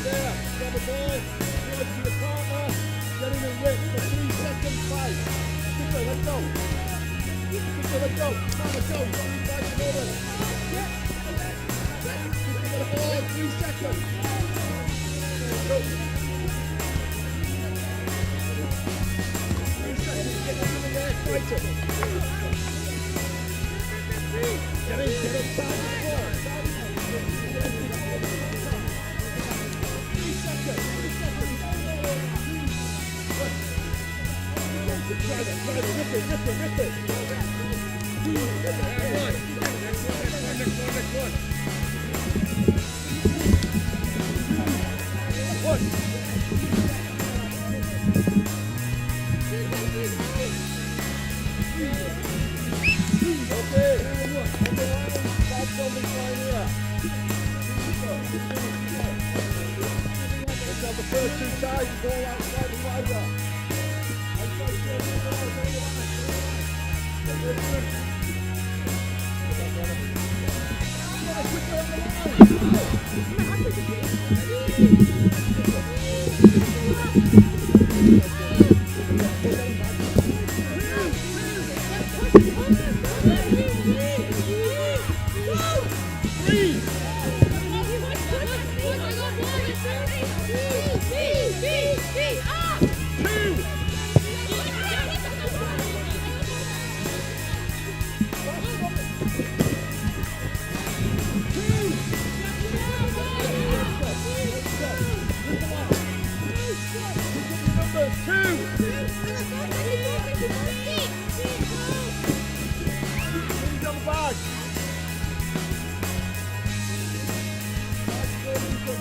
there. Grab a ball. Throw it to your partner. Get in and rip for 3 seconds. 5. Skipper, let's go. Skipper, let's go. Come on, let's go. Don't be fighting over. Skipper, get a ball. 3 seconds. Go. 3 seconds. Get in there. Fight it. Get in. Get inside the ball. 3 seconds. 3 seconds. Try it. Rip it. Next one. One. Okay. Stop something right here. Let's have the first 2 ties. Ball outside the wider.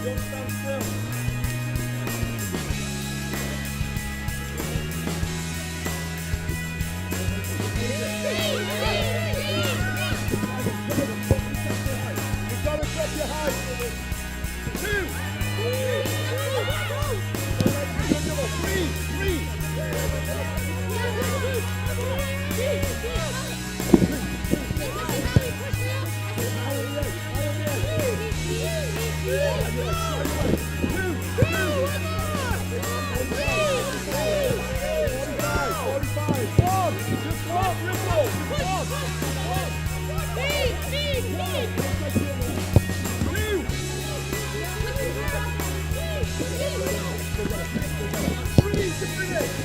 Don't stand still. You've got to drop your height. 2. 3 to finish.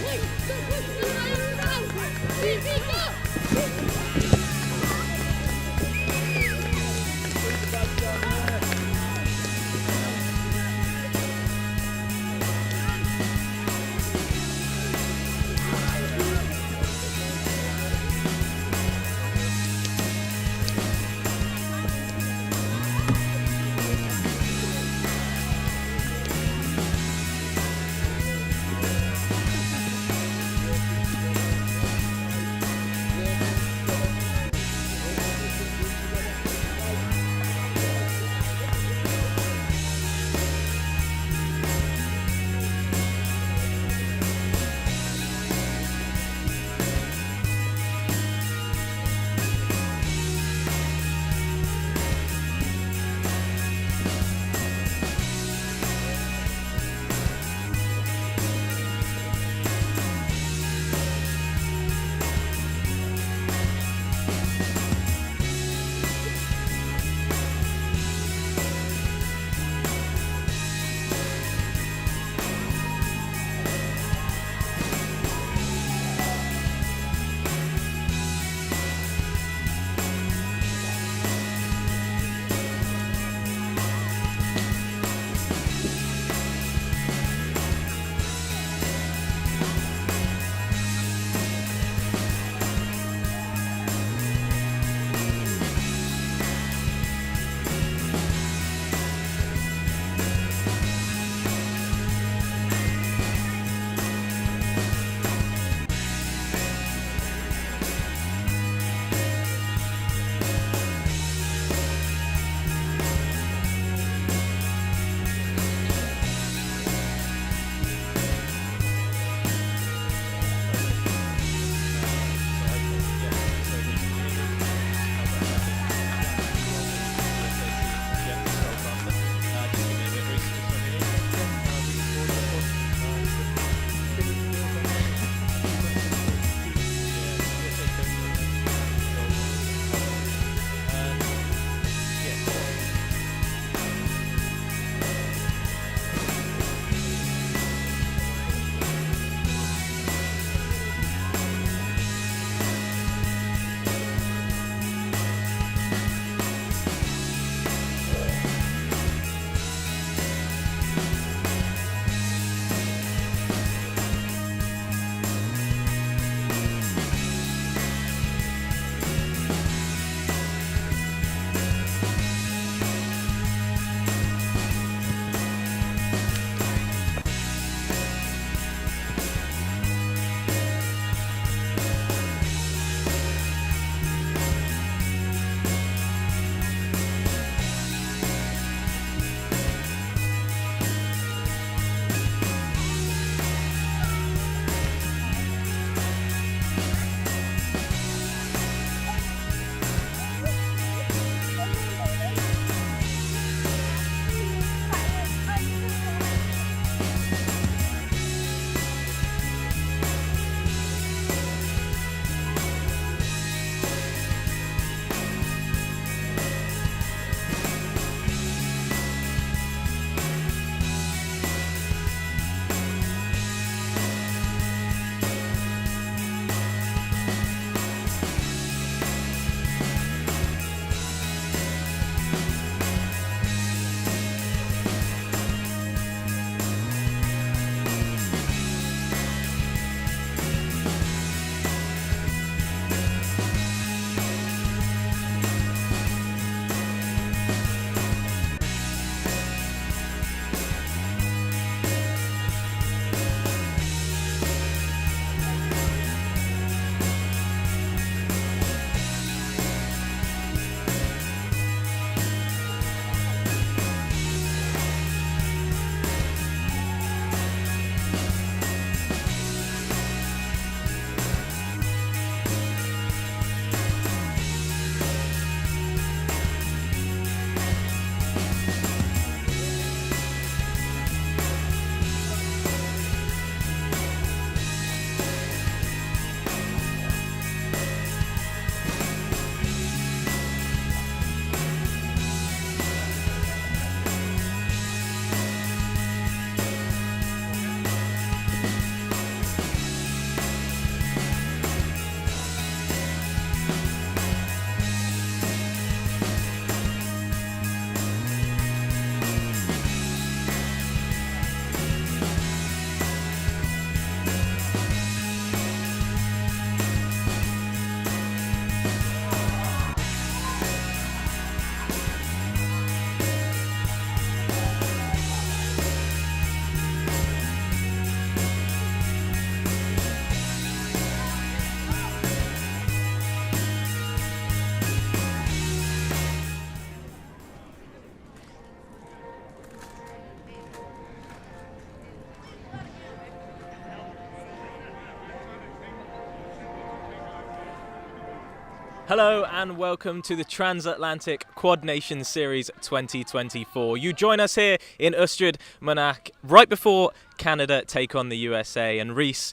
Hello and welcome to the Transatlantic Quad Nations Series 2024. You join us here in Ystrad, Mynach, right before Canada take on the USA. And Rhys,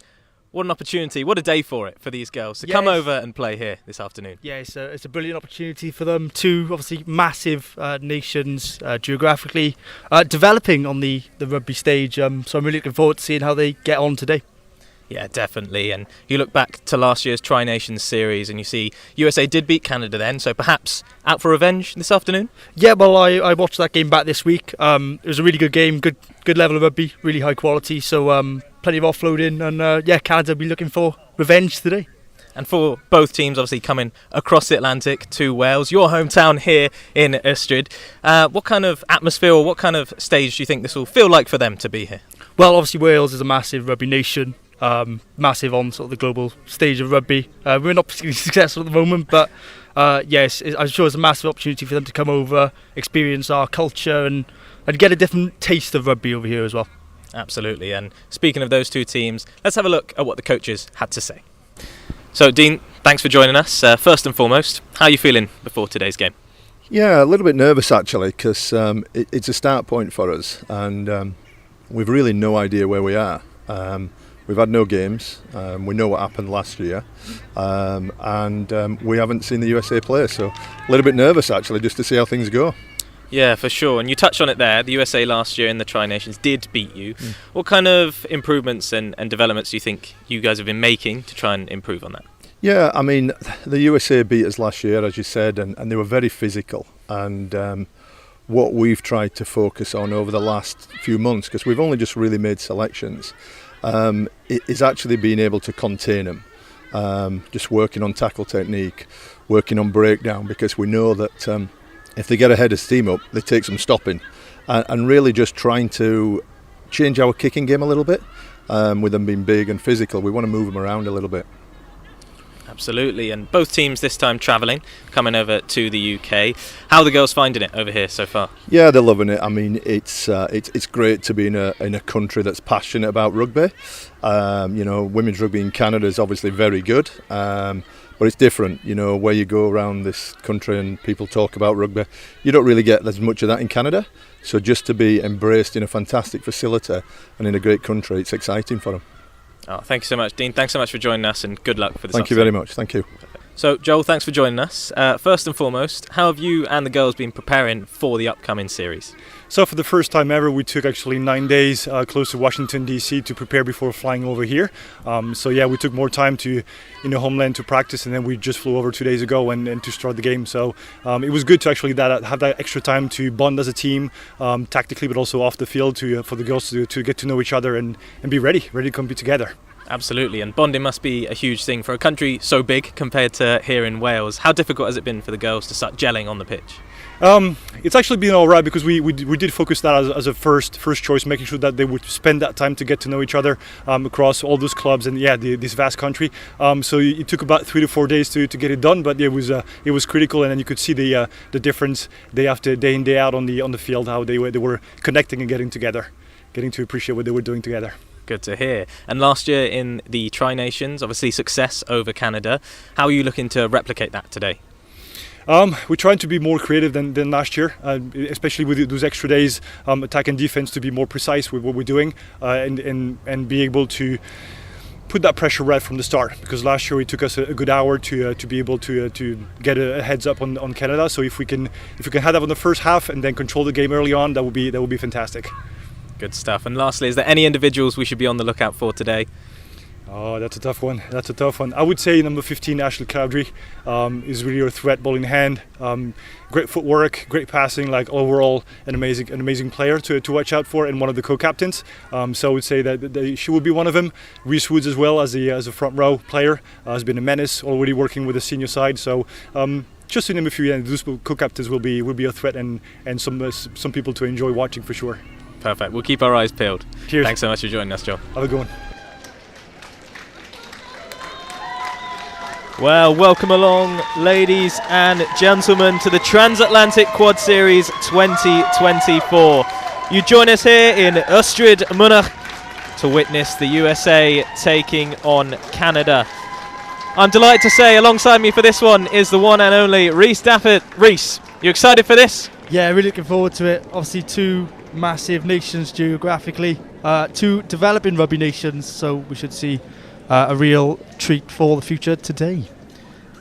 what an opportunity, what a day for these girls to come over and play here this afternoon. Yeah, it's a brilliant opportunity for them. Two obviously massive nations geographically developing on the rugby stage. So I'm really looking forward to seeing how they get on today. Yeah, definitely. And you look back to last year's Tri-Nations series and you see USA did beat Canada then, so perhaps out for revenge this afternoon? Yeah, well, I watched that game back this week. It was a really good game, good level of rugby, really high quality, so plenty of offloading, and Canada will be looking for revenge today. And for both teams, obviously coming across the Atlantic to Wales, your hometown here in Ystrad, what kind of atmosphere or what kind of stage do you think this will feel like for them to be here? Well, obviously Wales is a massive rugby nation. Massive on sort of the global stage of rugby. We're not particularly successful at the moment, but yes, I'm sure it's a massive opportunity for them to come over, experience our culture and get a different taste of rugby over here as well. Absolutely. And speaking of those two teams, let's have a look at what the coaches had to say. So Dean, thanks for joining us. First and foremost, how are you feeling before today's game? Yeah, a little bit nervous actually, because it's a start point for us and we've really no idea where we are. We've had no games, we know what happened last year, and we haven't seen the USA play, so a little bit nervous actually just to see how things go. Yeah, for sure, and you touched on it there, the USA last year in the Tri-Nations did beat you. What kind of improvements and developments do you think you guys have been making to try and improve on that? Yeah, I mean, the USA beat us last year, as you said, and they were very physical, and what we've tried to focus on over the last few months, because we've only just really made selections, is actually being able to contain them, just working on tackle technique, working on breakdown, because we know that if they get ahead of steam up, they take some stopping, and really just trying to change our kicking game a little bit, with them being big and physical. We want to move them around a little bit. Absolutely, and both teams this time travelling, coming over to the UK. How are the girls finding it over here so far? Yeah, they're loving it. I mean, it's great to be in a country that's passionate about rugby. Women's rugby in Canada is obviously very good, but it's different. You know, where you go around this country and people talk about rugby, you don't really get as much of that in Canada. So just to be embraced in a fantastic facility and in a great country, it's exciting for them. Oh, thank you so much, Dean. Thanks so much for joining us and good luck for this. Thank you very much. Thank you. So, Joel, thanks for joining us. First and foremost, how have you and the girls been preparing for the upcoming series? So for the first time ever, we took actually 9 days close to Washington, D.C. to prepare before flying over here. We took more time to, homeland to practice, and then we just flew over 2 days ago and to start the game. So it was good to actually have that extra time to bond as a team, tactically, but also off the field for the girls to get to know each other and be ready to compete together. Absolutely, and bonding must be a huge thing for a country so big compared to here in Wales. How difficult has it been for the girls to start gelling on the pitch? It's actually been all right, because we did focus that as a first choice, making sure that they would spend that time to get to know each other across all those clubs and this vast country. So it took about 3 to 4 days to get it done, but it was critical, and then you could see the difference day after day in, day out on the field, how they were connecting and getting together, getting to appreciate what they were doing together. Good to hear. And last year in the Tri-Nations, obviously success over Canada. How are you looking to replicate that today? We're trying to be more creative than last year, especially with those extra days, attack and defense, to be more precise with what we're doing, and be able to put that pressure right from the start, because last year it took us a good hour to be able to get a heads up on Canada. So if we can have that on the first half and then control the game early on, that would be fantastic. Good stuff. And lastly, is there any individuals we should be on the lookout for today? Oh, that's a tough one. I would say number 15, Ashley Cowdrey, is really a threat, ball in hand. Great footwork, great passing, like overall an amazing player to watch out for, and one of the co-captains. So I would say that she would be one of them. Reese Woods as well, as a front row player, has been a menace, already working with the senior side. So just to name a few, those co-captains will be a threat, and some people to enjoy watching for sure. Perfect. We'll keep our eyes peeled. Cheers. Thanks so much for joining us, Joel. Have a good one. Well, welcome along, ladies and gentlemen, to the Transatlantic Quad Series 2024. You join us here in Ystrad, Mynach, to witness the USA taking on Canada. I'm delighted to say alongside me for this one is the one and only Rhys Dafford. Rhys, you excited for this? Yeah, really looking forward to it. Obviously, two massive nations geographically, two developing rugby nations, so we should see a real treat for the future today.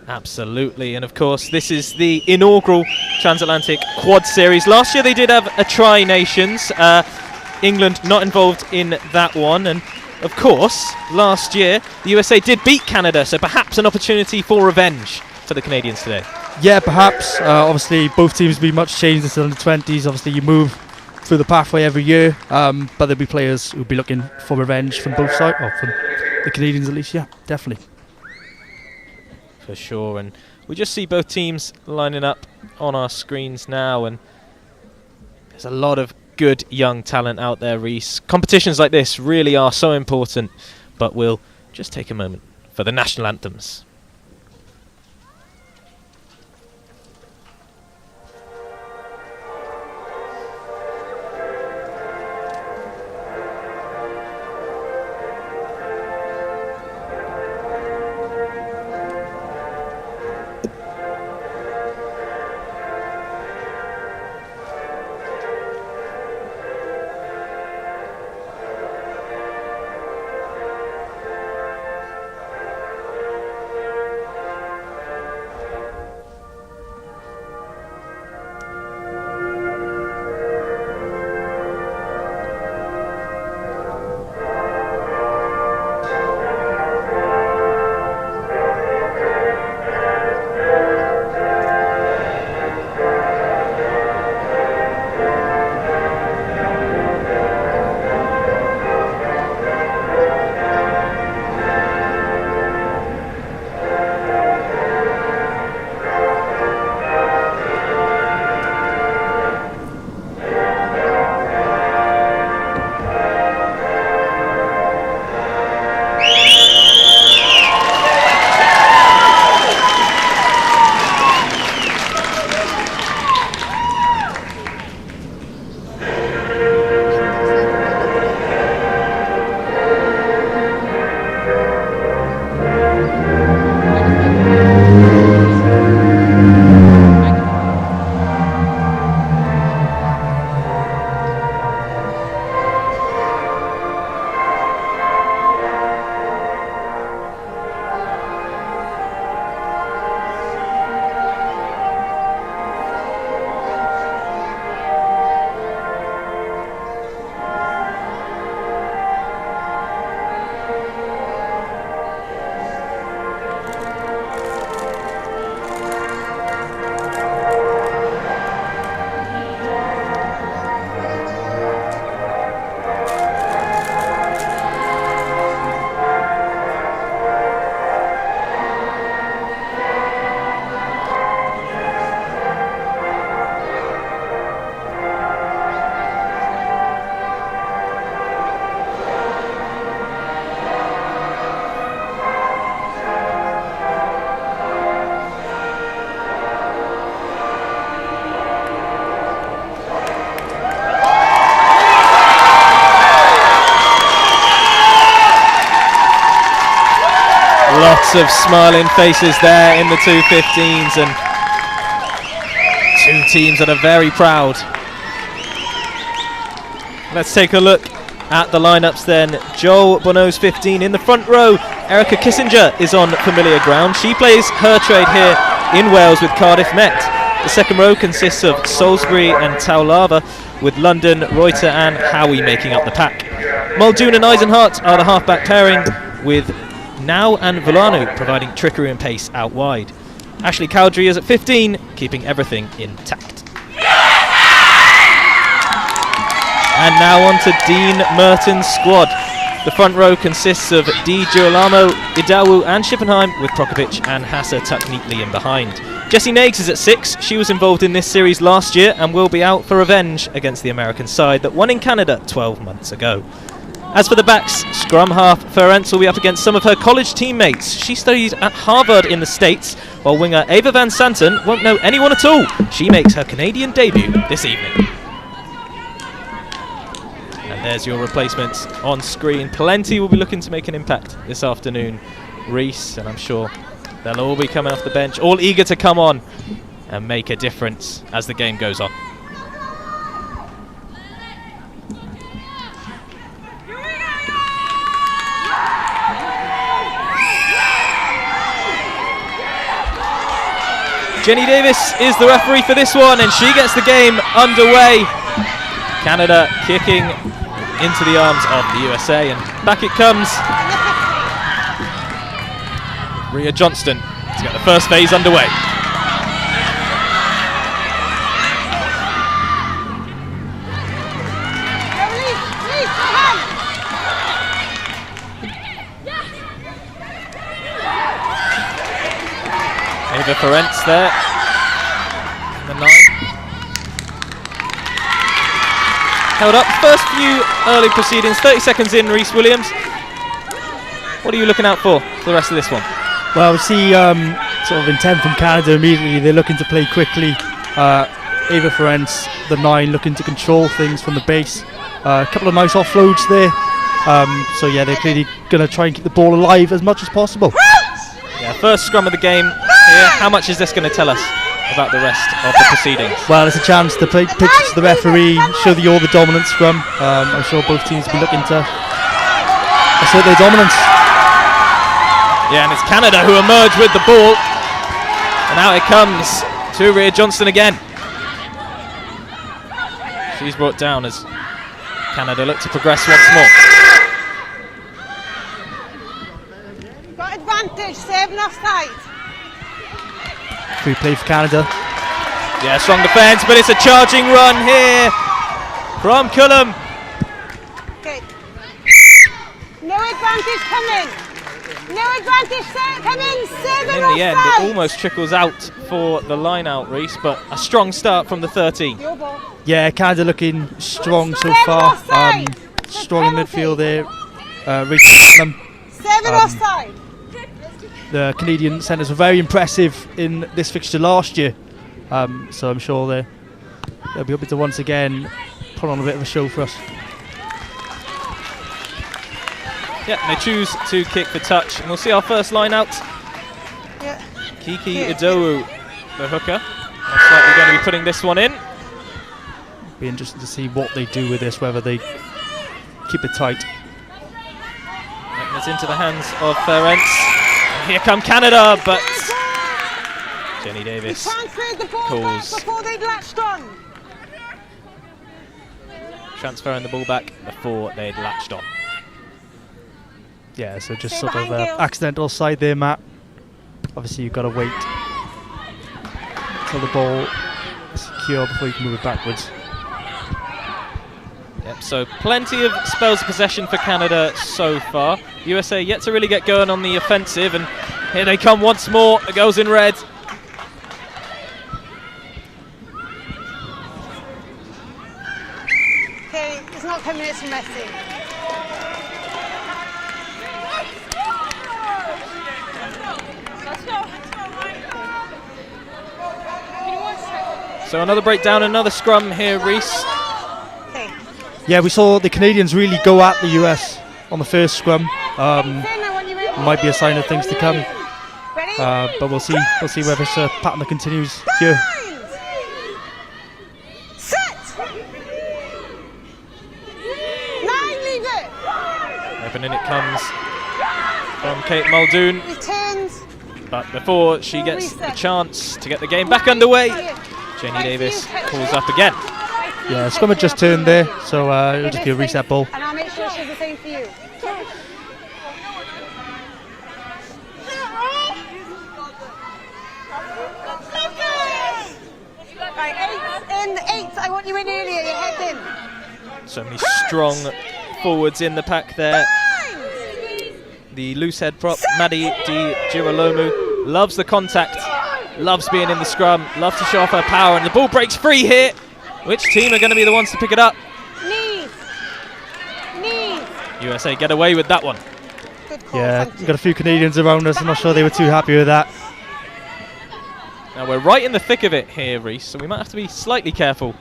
Absolutely, and of course this is the inaugural Transatlantic Quad Series. Last year they did have a Tri-Nations, England not involved in that one, and of course last year the USA did beat Canada, so perhaps an opportunity for revenge for the Canadians today. Yeah, perhaps. Obviously both teams will be much changed into the under-20s. Obviously you move through the pathway every year, but there'll be players who'll be looking for revenge from both sides, or from the Canadians at least. Yeah, definitely. For sure, and we just see both teams lining up on our screens now, and there's a lot of good young talent out there, Rhys. Competitions like this really are so important, but we'll just take a moment for the national anthems. Lots of smiling faces there in the 215s, and two teams that are very proud. Let's take a look at the lineups then. Joel Bono's 15 in the front row. Erica Kissinger is on familiar ground. She plays her trade here in Wales with Cardiff Met. The second row consists of Salisbury and Taulava, with London, Reuter and Howie making up the pack. Muldoon and Eisenhart are the halfback pairing, with Now and Volanu providing trickery and pace out wide. Ashley Cowdrey is at 15, keeping everything intact. And now on to Dean Merton's squad. The front row consists of Di Girolamo, Idawu and Schippenheim, with Prokovic and Hassa tucked neatly in behind. Jessie Nags is at 6. She was involved in this series last year and will be out for revenge against the American side that won in Canada 12 months ago. As for the backs, scrum half Ferenc will be up against some of her college teammates. She studied at Harvard in the States, while winger Ava Van Santen won't know anyone at all. She makes her Canadian debut this evening. And there's your replacements on screen. Plenty will be looking to make an impact this afternoon. Reese, and I'm sure they'll all be coming off the bench, all eager to come on and make a difference as the game goes on. Jenny Davis is the referee for this one, and she gets the game underway. Canada kicking into the arms of the USA, and back it comes. Rhea Johnston to get the first phase underway. Ava Ferentz there, the 9. Held up, first few early proceedings, 30 seconds in, Reese Williams. What are you looking out for the rest of this one? Well, we see sort of intent from Canada immediately. They're looking to play quickly. Ava Ferentz, the 9, looking to control things from the base. A couple of nice offloads there. So yeah, they're clearly going to try and keep the ball alive as much as possible. Yeah, first scrum of the game here. How much is this going to tell us about the rest of the proceedings? Well, it's a chance to play pictures to the referee, show the all the dominant scrum. I'm sure both teams will be looking to assert their dominance. Yeah, and it's Canada who emerge with the ball. And out it comes to Rhea Johnston again. She's brought down as Canada look to progress once more. Got advantage, saving offside. Free play for Canada. Yeah, strong defence, but it's a charging run here from Cullum. Okay. No advantage coming. No advantage coming, saving In the end, it almost trickles out for the line out, Reese, but a strong start from the 13. Yeah, Canada looking strong so far. Strong in midfield there. Rachel Saving offside. The Canadian centres were very impressive in this fixture last year, so I'm sure they'll be hoping to once again put on a bit of a show for us. Yeah, they choose to kick the touch, and we'll see our first line out. Yeah. Kiki Idowu, the hooker, most likely going to be putting this one in. Be interesting to see what they do with this, whether they keep it tight. And it's into the hands of Ferentz. Here come Canada, but Jenny Davis calls before they'd latched on. transferring the ball back before they'd latched on. Yeah, so just sort of accidental side there, Matt. Obviously you've got to wait until the ball is secure before you can move it backwards. Yep, so plenty of spells of possession for Canada so far. USA yet to really get going on the offensive, and here they come once more, the girls in red. Okay, it's not 10 minutes from Messi. So another breakdown, another scrum here, Reese. Okay. Yeah, we saw the Canadians really go at the US on the first scrum. Might be a sign of things to come. But we'll see whether it's a pattern that continues here. And in it comes from Kate Muldoon. But before she gets the chance to get the game back underway, Jenny Davis pulls up again. Yeah, scrum had just turned there, so it'll just be a reset ball. And I'll make sure she's the same for you. Right, in 8, I want you in earlier, your head in. So many strong forwards in the pack there. The loose head prop, Maddie Di Girolamo, loves the contact, loves being in the scrum, loves to show off her power, and the ball breaks free here. Which team are going to be the ones to pick it up? Knees. USA get away with that one. Good call, Yeah, we've got a few Canadians around us. I'm not sure they were too happy with that. Now we're right in the thick of it here, Reese, so we might have to be slightly careful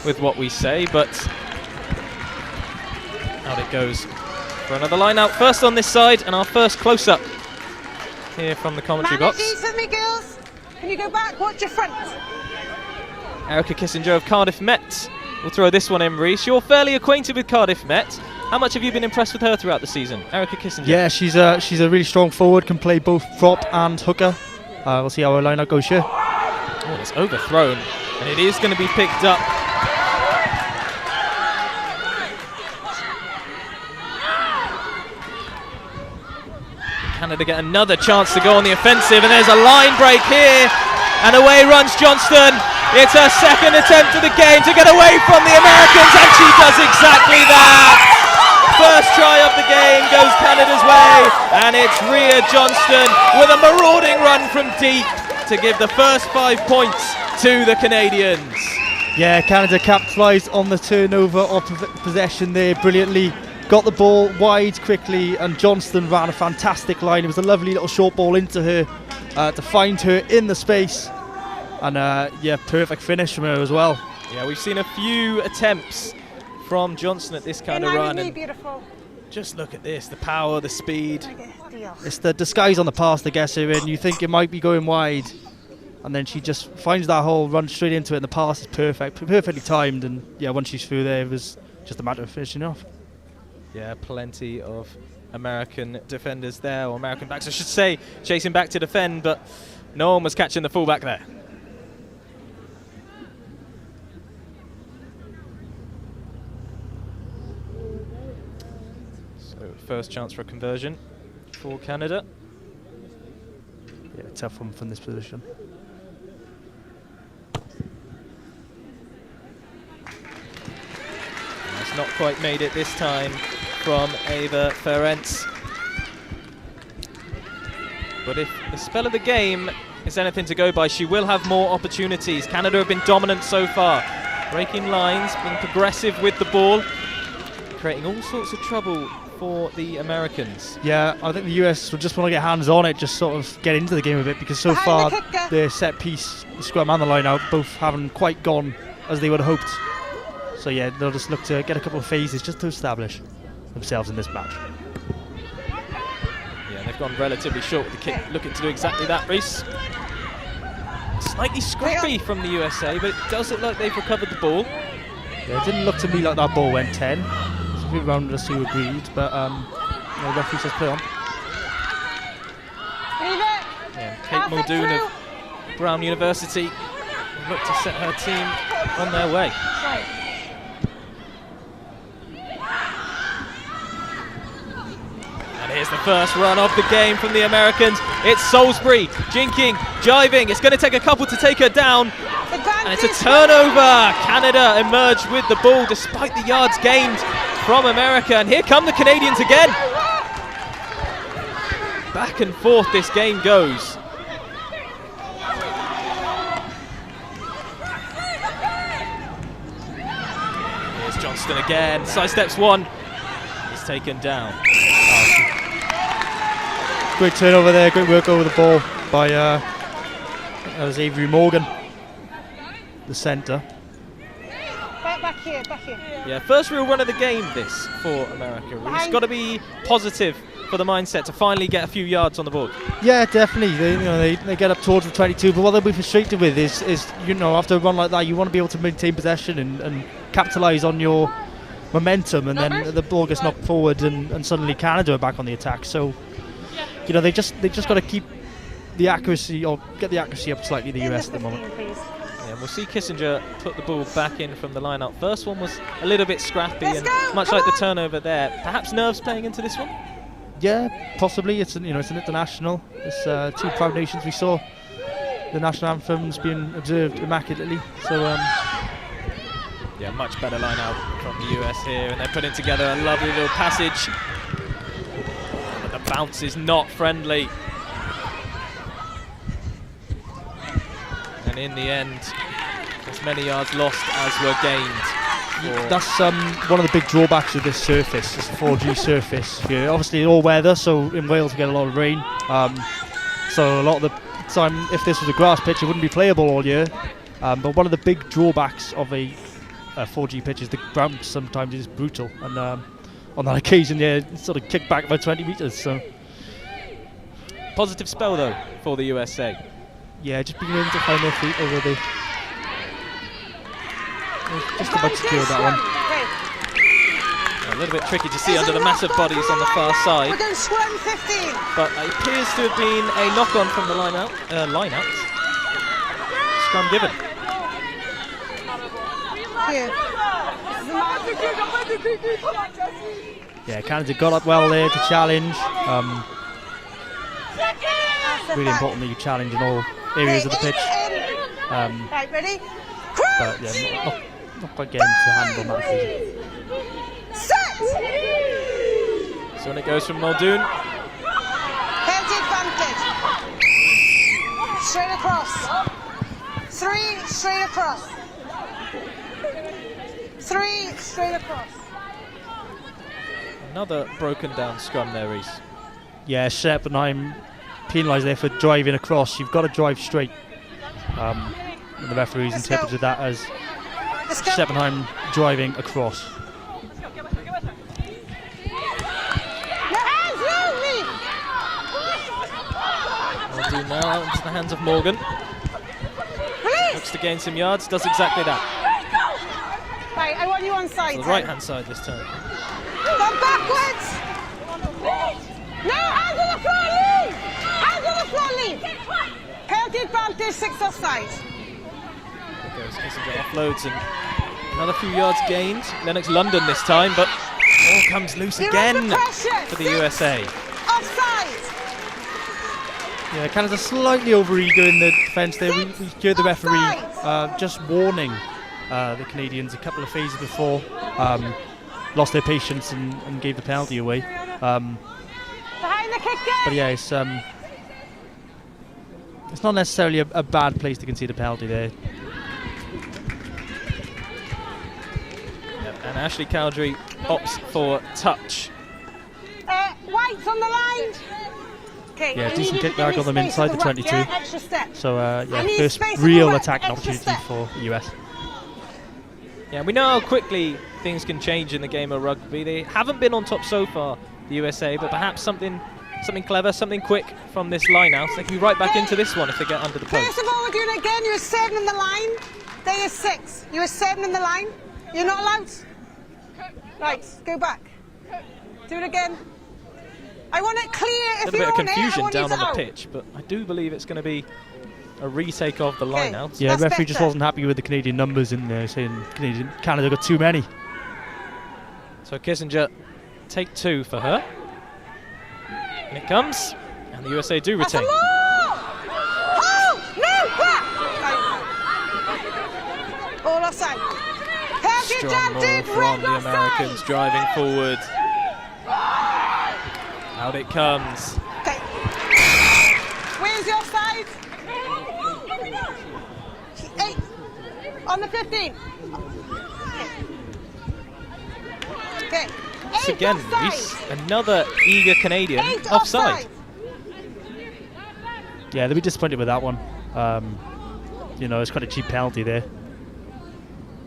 with what we say, but out it goes for another line out. First on this side, and our first close-up here from the commentary Manage box. these with me, girls. Can you go back? Watch your front. Erica Kissinger of Cardiff Met will throw this one in, Reece. You're fairly acquainted with Cardiff Met. How much have you been impressed with her throughout the season? Erica Kissinger. Yeah, she's a really strong forward, can play both prop and hooker. We'll see how her lineup goes here. Oh, it's overthrown, and it is going to be picked up. Canada get another chance to go on the offensive, and there's a line break here, and away runs Johnston. It's her second attempt of the game to get away from the Americans, and she does exactly that. First try of the game goes Canada's way, and it's Rhea Johnston with a marauding run from deep to give the first 5 points to the Canadians. Yeah, Canada capitalised on the turnover of possession there brilliantly. Got the ball wide quickly, and Johnston ran a fantastic line. It was a lovely little short ball into her to find her in the space, and yeah, perfect finish from her as well. Yeah, we've seen a few attempts from Johnston at this kind of run, and Beautiful. just look at this, the power, the speed. Deal. It's the disguise on the pass that gets her in. You think it might be going wide, and then she just finds that hole, runs straight into it, and the pass is perfectly timed. And yeah, once she's through there, it was just a matter of finishing off. Yeah, plenty of American defenders there, or American backs I should say, chasing back to defend, but no one was catching the fullback there. So first chance for a conversion for Canada. Yeah, tough one from this position. It's not quite made it this time from Ava Ferencz. But if the spell of the game is anything to go by, she will have more opportunities. Canada have been dominant so far, breaking lines, being progressive with the ball, creating all sorts of trouble for the Americans. Yeah, I think the US will just want to get hands on it, just sort of get into the game a bit, because so far their set piece, the scrum and the line out, both haven't quite gone as they would have hoped. So yeah, they'll just look to get a couple of phases just to establish themselves in this match. Yeah, they've gone relatively short with the kick, looking to do exactly that, Reece. Slightly scrappy from the USA, but it does look like they've recovered the ball. Yeah, it didn't look to me like that ball went 10. There's a few rounders who agreed, but the referee says play on. Yeah, Kate Muldoon of Brown University look to set her team on their way. And here's the first run of the game from the Americans. It's Salisbury, jinking, jiving. It's going to take a couple to take her down. And it's a turnover. Canada emerged with the ball despite the yards gained from America. And here come the Canadians again. Back and forth this game goes. Here's Johnston again. Sidesteps one. He's taken down. Great turnover there, great work over the ball by that was Avery Morgan, the centre. Back here. Yeah, first real run of the game this for America. It's got to be positive for the mindset to finally get a few yards on the board. Yeah, definitely. They get up towards the 22, but what they'll be frustrated with is after a run like that, you want to be able to maintain possession and capitalise on your momentum, and then the ball gets knocked forward, and suddenly Canada are back on the attack. So they just got to keep the accuracy, or get the accuracy up slightly, the US at the moment. Yeah, we'll see Kissinger put the ball back in from the line-out. First one was a little bit scrappy, and much like the turnover there, perhaps nerves playing into this one? Yeah, possibly. It's an international. It's two proud nations. We saw the national anthems being observed immaculately. So yeah, much better line-out from the US here, and they're putting together a lovely little passage. But the bounce is not friendly. And in the end, as many yards lost as were gained. That's one of the big drawbacks of this surface. It's a 4G surface. Yeah, obviously all weather, so in Wales we get a lot of rain. So a lot of the time, if this was a grass pitch, it wouldn't be playable all year. But one of the big drawbacks of a 4G pitch is the ground sometimes is brutal. And on that occasion, yeah, it sort of kicked back about 20 metres. So Positive spell though for the USA. Yeah, just being able to find their feet over the. Just about secured that one. A little bit tricky to see under the massive bodies on the far side. We're going scrum 15. But it appears to have been a knock-on from the line out. Scrum given. Yeah, Canada got up well there to challenge. Really important that you challenge in all areas of the pitch. Right, ready? But yeah, not quite getting to handle that occasion. Set! So when it goes from Muldoon. Penalty advantage. Straight across. 3 straight across. 3 straight across. Another broken down scrum there, Reese. Yeah, Seppenheim penalised there for driving across. You've got to drive straight. And the referees interpreted that as Seppenheim driving across. Muldoon now out into the hands of Morgan. Looks to gain some yards, does exactly that. Right, I want you on side. To the right hand side this time. Go backwards! No, hands on the floor, leave! Hands on the floor, leave! Penalty advantage, 6 offside. There goes Kissinger, offloads and another few yards gained. Lennox London this time, but all comes loose again for the USA. Offside! Yeah, Canada slightly over-eager in the defence there. We heard the referee just warning the Canadians a couple of phases before. Lost their patience and gave the penalty away. Behind the kick game! But yeah, it's not necessarily a bad place to concede a penalty there. Yep, and Ashley Cowdery opts for touch. White's on the line! Okay, Yeah, decent kick back on them inside the 22. Yeah, extra step. So yeah, need first space on real the right, attacking extra opportunity step. for the US. Yeah, we know how quickly things can change in the game of rugby. They haven't been on top so far, the USA, but perhaps something clever, something quick from this line out. They can be right back into this one if they get under the post. First of all, we're doing it again. You were 7 in the line. There you're 6. You were 7 in the line. You're not allowed. Right, go back. Do it again. I want it clear. A little bit of confusion down on the pitch, but I do believe it's going to be a retake of the line out. Yeah, That's referee just better. wasn't happy with the Canadian numbers in there, saying Canada got too many. So Kissinger, take 2 for her. And it comes, and the USA do That's a retain. law! Hold! No! Back! All offside. Penalty Strong move advantage, from red the offside. Americans driving forward. Out it comes. Okay. Where's your side? 8. On the 15. Okay. Once 8 again, offside. Reese, another eager Canadian 8 offside. Yeah, they'll be disappointed with that one. You know, it's quite a cheap penalty there.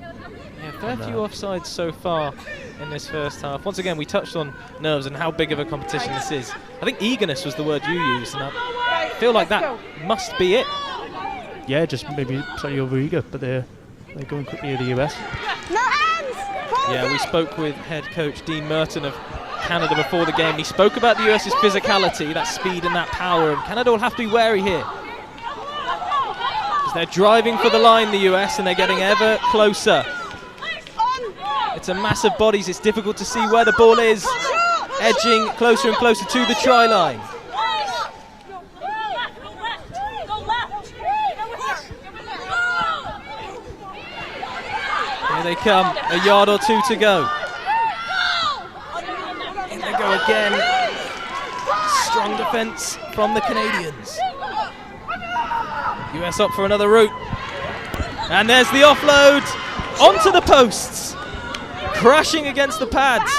Yeah, fair few offsides so far in this first half. Once again, we touched on nerves and how big of a competition this is. I think eagerness was the word you used, and I feel like that must be it. Yeah, just maybe slightly over-eager, but they're going quickly at the US. No hands! Yeah, we spoke with head coach Dean Merton of Canada before the game. He spoke about the US's physicality, that speed and that power, and Canada will have to be wary here. Because they're driving for the line, the US, and they're getting ever closer. It's a massive bodies, it's difficult to see where the ball is. Edging closer and closer to the try line. Here they come, a yard or 2 to go. In they go again. Strong defence from the Canadians. US up for another route. And there's the offload onto the posts. Crashing against the pads.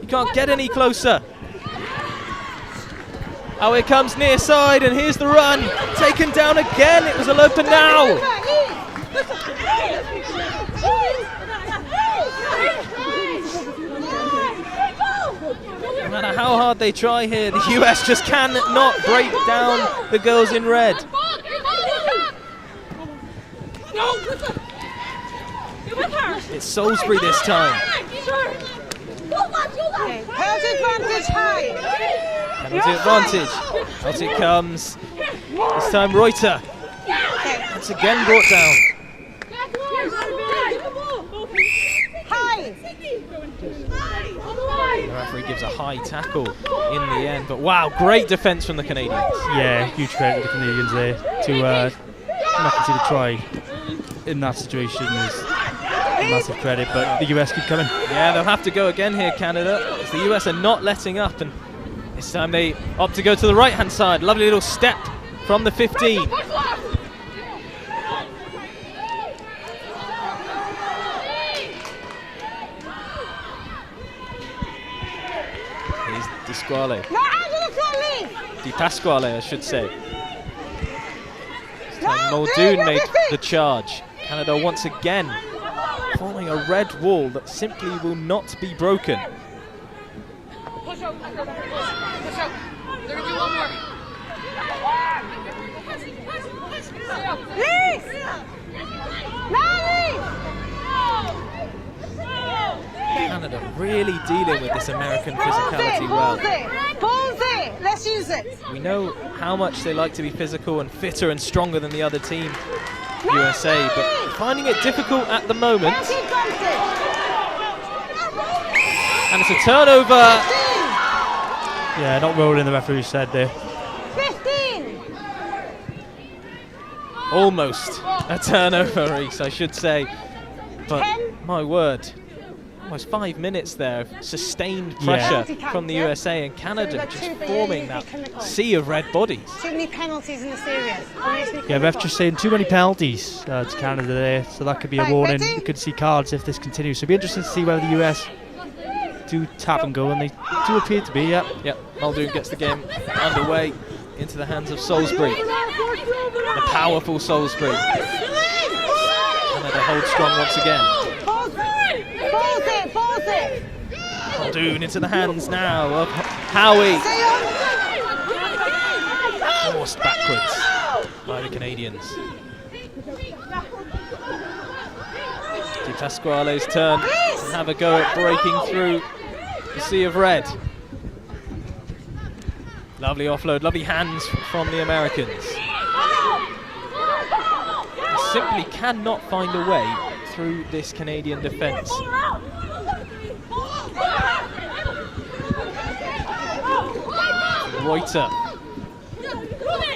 You can't get any closer. Oh, here comes near side, and here's the run. Taken down again. It was a Lopa now. No matter how how hard they try here. The US just cannot break down the girls in red. It's Salisbury this time. Penalty advantage high. Penalty advantage. Out it comes. This time Reuter. Once again brought down. High. The referee gives a high tackle in the end. But wow, great defence from the Canadians. Yeah, huge credit to the Canadians there to not concede a try in that situation is a massive credit, but the US keep coming. Yeah, they'll have to go again here, Canada, as the US are not letting up, and this time they opt to go to the right-hand side. Lovely little step from the 15. Here's Di Pasquale. Di Pasquale, I should say. This time Muldoon make the charge. Canada once again forming a red wall that simply will not be broken. Push out. They're going to do one more. Canada really dealing with this American physicality well. Balls it. Let's use it. We know how much they like to be physical and fitter and stronger than the other team, USA, but finding it difficult at the moment. And it's a turnover. Yeah, not rolling, the referee said there. 15. Almost a turnover, Reese, I should say. But my word, almost 5 minutes there of sustained pressure from the USA, and Canada just forming that sea of red bodies. Too many penalties in the series. Yeah, ref just saying too many penalties to Canada there, so that could be a warning. We could see cards if this continues. So it'll be interesting to see whether the US do tap and go, and they do appear to be, Yep, Muldoon gets the game underway into the hands of Salisbury. The powerful Salisbury. Canada holds strong once again. Balls it. Muldoon into the hands now of Howie. Forced backwards by the Canadians. Di Pasquale's turn to have a go at breaking through the sea of red. Lovely offload, lovely hands from the Americans. They simply cannot find a way through this Canadian defence. Reuter.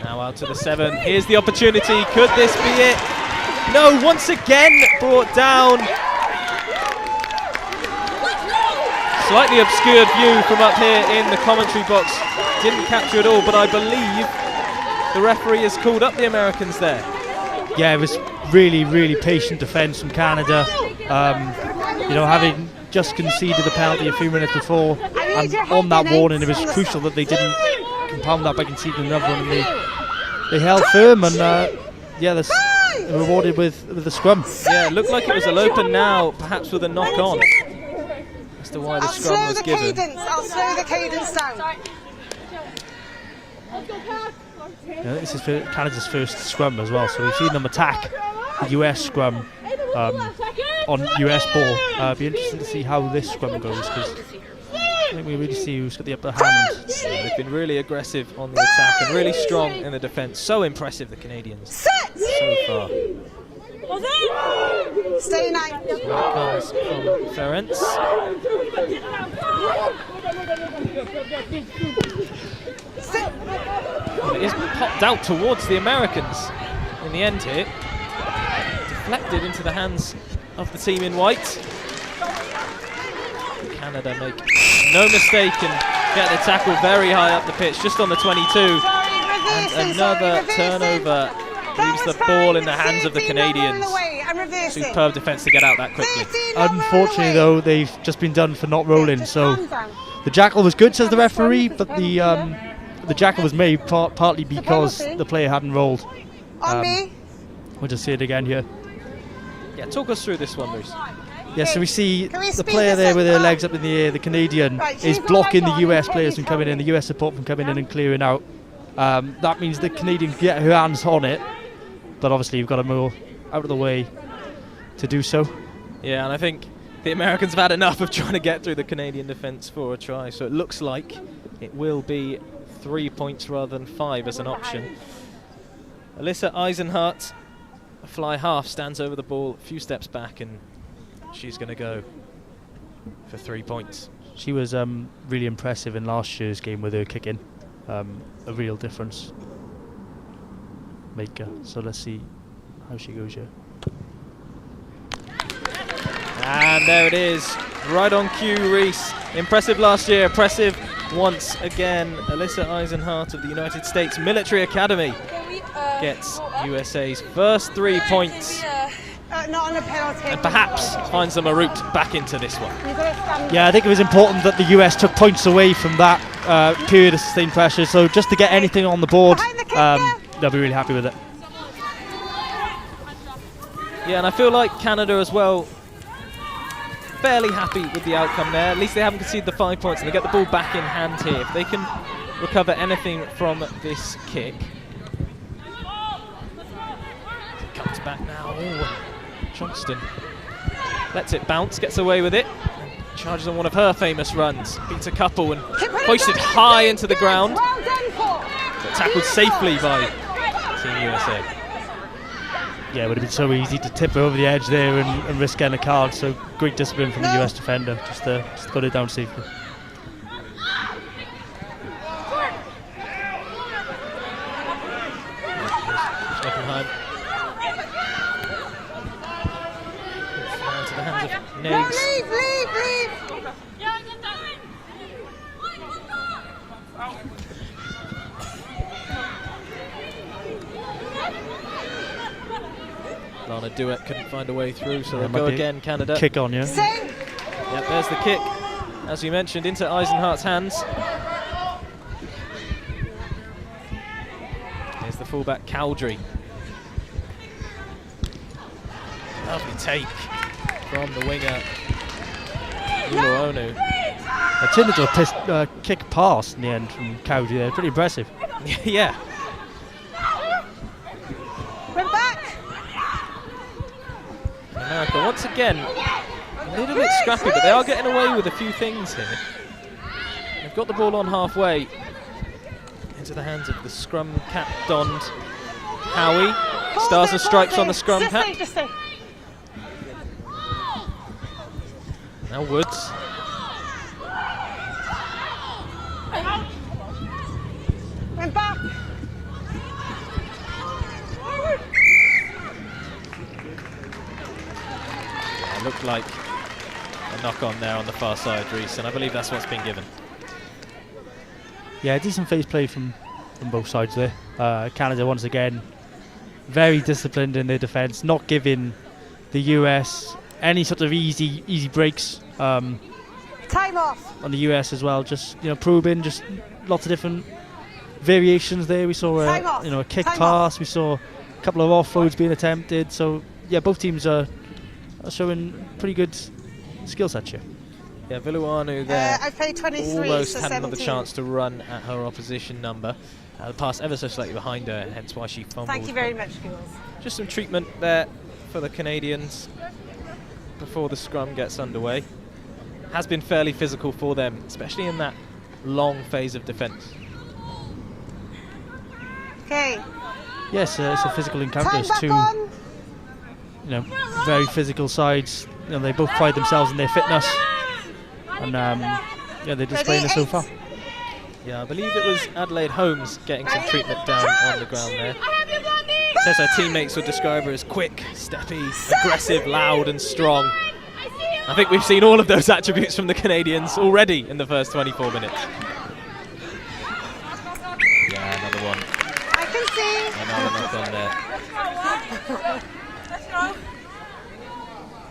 Now out to the 7. Here's the opportunity. Could this be it? No, once again brought down. Slightly obscured view from up here in the commentary box. Didn't capture it all, but I believe the referee has called up the Americans there. Yeah, it was really, really patient defence from Canada. Having just conceded the penalty a few minutes before, and on that warning, it was crucial that they didn't compound that by conceding another one, and they held firm, and they're rewarded with the scrum. Yeah, it looked like it was a open now, perhaps with a knock on, as to why the scrum was given. I'll slow the cadence down. This is Canada's first scrum as well, so we've seen them attack the US scrum on US ball. Be interesting to see how this scrum goes, because I think we really see who's got the upper hand. Yeah, they've been really aggressive on the attack and really strong in the defence. So impressive, the Canadians, so far. Stay 9. So it comes from Ferenc. Well, it is popped out towards the Americans in the end here. Deflected into the hands of the team in white. Canada make no mistake and get the tackle very high up the pitch, just on the 22. And another turnover leaves the ball in the hands of the Canadians. Superb defence to get out that quickly. Unfortunately, though, they've just been done for not rolling. So the jackal was good, says the referee, but the jackal was made partly because the player hadn't rolled. We'll just see it again here. Yeah, talk us through this one, Bruce. Yeah, so we see Can we the speed player this there up? with their legs up in the air, the Canadian, Right, is she's got blocking like the on, US what players are you from coming in, telling the US support from coming in and clearing out. That means the Canadian can get her hands on it, but obviously you've got to move out of the way to do so. Yeah, and I think the Americans have had enough of trying to get through the Canadian defence for a try, so it looks like it will be 3 points rather than 5 as an option. Alyssa Eisenhart, a fly half, stands over the ball a few steps back, and she's going to go for 3 points. She was really impressive in last year's game with her kicking. A real difference maker. So let's see how she goes here. And there it is, right on cue, Reese. Impressive last year, impressive once again. Alyssa Eisenhart of the United States Military Academy gets USA's first 3 points, Not on a penalty. and perhaps finds them a route back into this one. You've got to stand Yeah, I think it was important that the US took points away from that period of sustained pressure. So just to get anything on the board, Behind the kick, yeah. they'll be really happy with it. Yeah, and I feel like Canada as well, fairly happy with the outcome there. At least they haven't conceded the 5 points, and they get the ball back in hand here. If they can recover anything from this kick. It comes back now. Oh, Johnston lets it bounce, gets away with it, and charges on one of her famous runs. Beats a couple and Keep it hoisted going. high into the Good. ground, Well done, Paul. but tackled safely by Team USA. Yeah, it would have been so easy to tip over the edge there and risk getting a card. So great discipline from the US defender, just to put it down safely. Schleppenheim. Down to the hands of Nags. Leave. Lana Duet couldn't find a way through, so Yeah, they'll might go be again, Canada. Kick on, yeah. Sing. Yep, there's the kick, as you mentioned, into Eisenhart's hands. There's the fullback, Cowdrey. Lovely take from the winger, Uluonu. It turned into a kick pass in the end from Cowdrey there. Pretty impressive. Yeah. We're back. America, once again, a little bit scrappy, but they are getting away with a few things here. They've got the ball on halfway into the hands of the scrum cap donned Howie. Stars and stripes on the scrum cap. Just stay. Now Woods. We're back. It looked like a knock on there on the far side, Reese, and I believe that's what's been given. Yeah, decent phase play from both sides there. Canada once again very disciplined in their defence, not giving the US any sort of easy breaks. Time off. On the US as well, just probing, just lots of different variations there. We saw Time off. a kick Time pass. We saw a couple of offloads being attempted. So yeah, both teams are showing pretty good skill sets here. Yeah, Viluanu there I played 23, almost so had another 17. chance to run at her opposition number. The pass ever so slightly behind her, hence why she fumbled. Thank you very much, girls. Just some treatment there for the Canadians before the scrum gets underway. Has been fairly physical for them, especially in that long phase of defence. Okay. Yes, it's a physical encounter. Time It's back two, on. very physical sides. They both pride themselves in their fitness, and they're displaying it so far. Yeah, I believe it was Adelaide Holmes getting some treatment down on the ground there. Says her teammates would describe her as quick, steppy, aggressive, loud and strong. I think we've seen all of those attributes from the Canadians already in the first 24 minutes. Yeah, another one. I can see. Another knock on there. Let's go.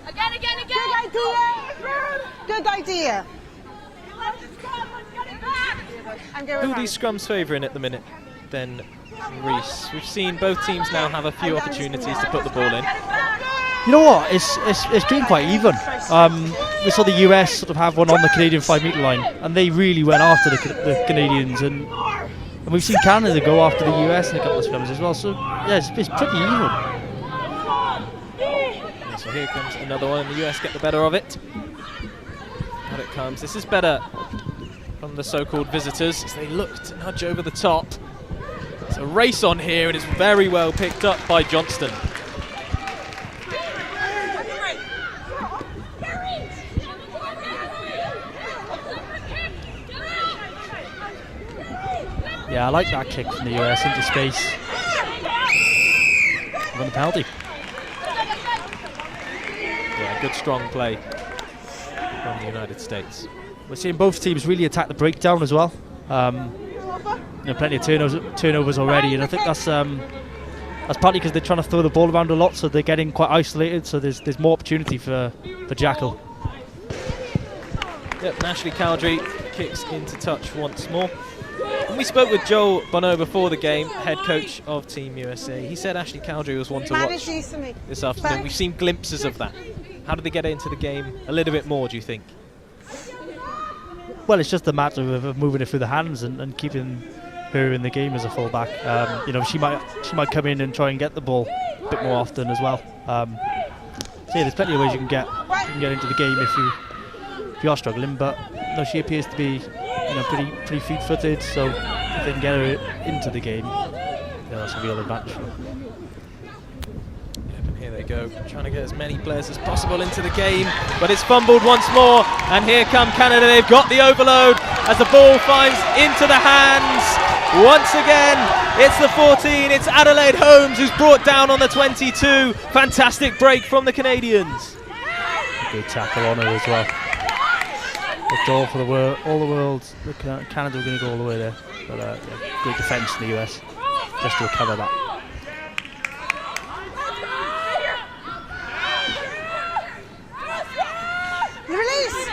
Again. Good idea. I'm going Who are around. these scrums favouring at the minute? Then Reese. We've seen both teams now have a few opportunities to put the ball in. You know what? It's been quite even. We saw the US sort of have one on the Canadian 5 metre line, and they really went after the Canadians, and we've seen Canada go after the US in a couple of scrums as well. So yeah, it's pretty even. Yeah, so here comes another one, and the US get the better of it. Out it comes. This is better from the so-called visitors as they look to nudge over the top. It's a race on here, and it's very well picked up by Johnston. Yeah, I like that kick from the US into space. Won the penalty. Yeah, good strong play from the United States. We're seeing both teams really attack the breakdown as well. Plenty of turnovers already, and I think that's partly because they're trying to throw the ball around a lot, so they're getting quite isolated. So there's more opportunity for Jackal. Yep, Ashley Cowdrey kicks into touch once more. And we spoke with Joel Bonneau before the game, head coach of Team USA. He said Ashley Cowdrey was one to watch this afternoon. We've seen glimpses of that. How did they get into the game a little bit more, do you think? Well, it's just a matter of moving it through the hands and keeping her in the game as a fullback. She might come in and try and get the ball a bit more often as well. So yeah, there's plenty of ways you can get into the game if you are struggling. But no, she appears to be pretty fleet-footed. So if they can get her into the game, that's a real advantage for them. Here they go, trying to get as many players as possible into the game, but it's fumbled once more, and here come Canada. They've got the overload as the ball finds into the hands. Once again, it's the 14, it's Adelaide Holmes who's brought down on the 22. Fantastic break from the Canadians. Good tackle on her as well. Looked all for all the world. Canada were going to go all the way there, but good defence in the US just to recover that. Release!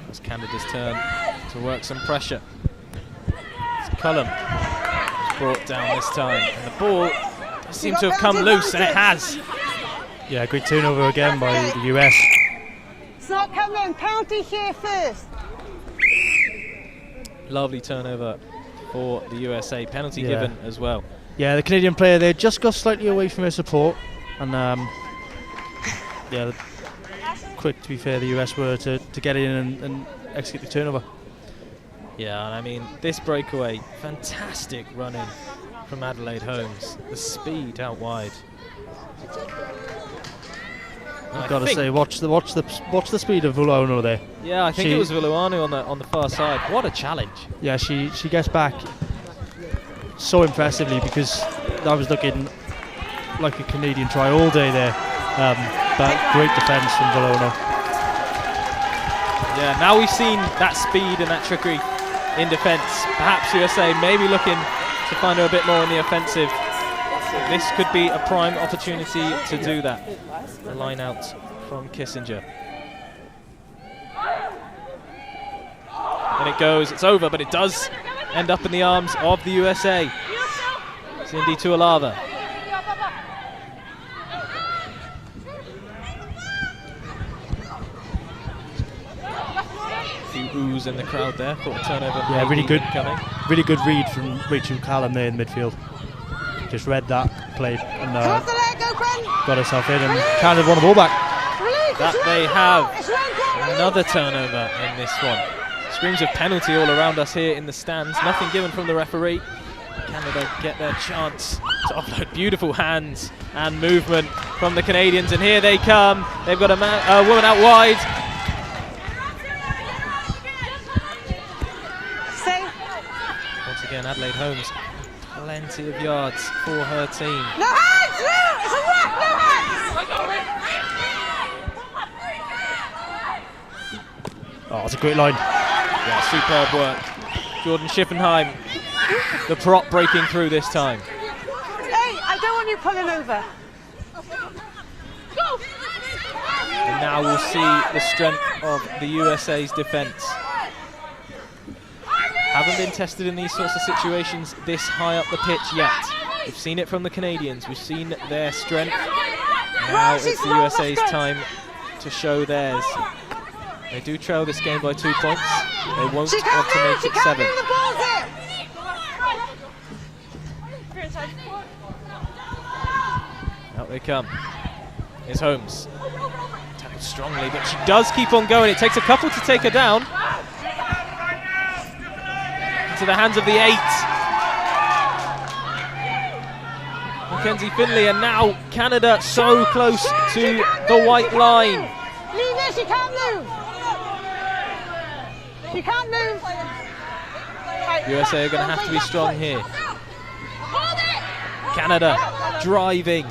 It's Canada's turn to work some pressure. It's Cullum brought down this time, and the ball seems to have come loose, and it has. Yeah, great turnover again by the US. It's not coming. Penalty here first. Lovely turnover for the USA. Penalty given as well. Yeah, the Canadian player there just got slightly away from her support, and quick, to be fair, the US were to get in and execute the turnover. Yeah, and I mean, this breakaway, fantastic running from Adelaide Holmes. The speed out wide. I've got to say, watch the speed of Vuluano there. Yeah, I think it was Vuluano on the far side. What a challenge! Yeah, she gets back so impressively, because that was looking like a Canadian try all day there. But great defence from Vuluano. Yeah, now we've seen that speed and that trickery in defence. Perhaps USA maybe looking to find her a bit more in the offensive. This could be a prime opportunity to do that. The line out from Kissinger. And it goes, it's over, but it does end up in the arms of the USA. Cindy Tuolava. A few oohs in the crowd there. Thought a turnover. Yeah, really good. Coming. Really good read from Rachel Callum there in midfield. Just read that play and got herself in, and Canada won the ball back. That they have. Another turnover in this one. Screams of penalty all around us here in the stands. Nothing given from the referee. Canada get their chance to offload. Beautiful hands and movement from the Canadians, and here they come. They've got a woman out wide. Once again, Adelaide Holmes. Plenty of yards for her team. No hands! No! It's a whack! No hands! Oh, it's a great line. Yeah, superb work. Jordan Schiffenheim, the prop breaking through this time. Hey, I don't want you pulling over. And now we'll see the strength of the USA's defence. Haven't been tested in these sorts of situations this high up the pitch yet. We've seen it from the Canadians. We've seen their strength. Now it's the USA's time to show theirs. They do trail this game by 2 points. They won't want to make it 7. Out they come. Here's Holmes. Tackled strongly, but she does keep on going. It takes a couple to take her down. Into the hands of the 8. Mackenzie Finley, and now Canada so close to the white line. Leave her, she can't move. She can't move. USA are going to have to be strong here. Canada driving.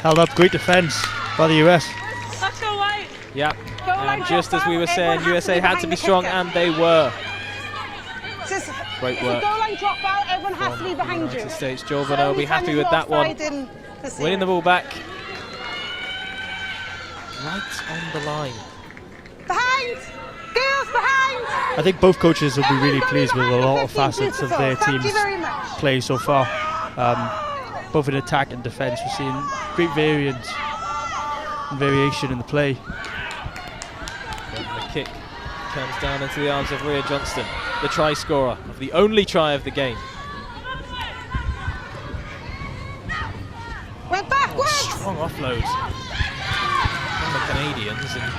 Held up, great defence by the US. Yep, and just as we were saying, USA had to be strong, and they were. Great work. Goal line drop out, everyone has to be behind you. United States, Jordan will be happy with that one. Winning the ball back. Right on the line. Behind! Girls behind! I think both coaches will be really pleased with a lot of facets of their team's play so far. Both in attack and defence, we're seeing great variance and variation in the play. And the kick comes down into the arms of Rhea Johnston, the try scorer of the only try of the game. We're backwards! Strong offload from the Canadians, and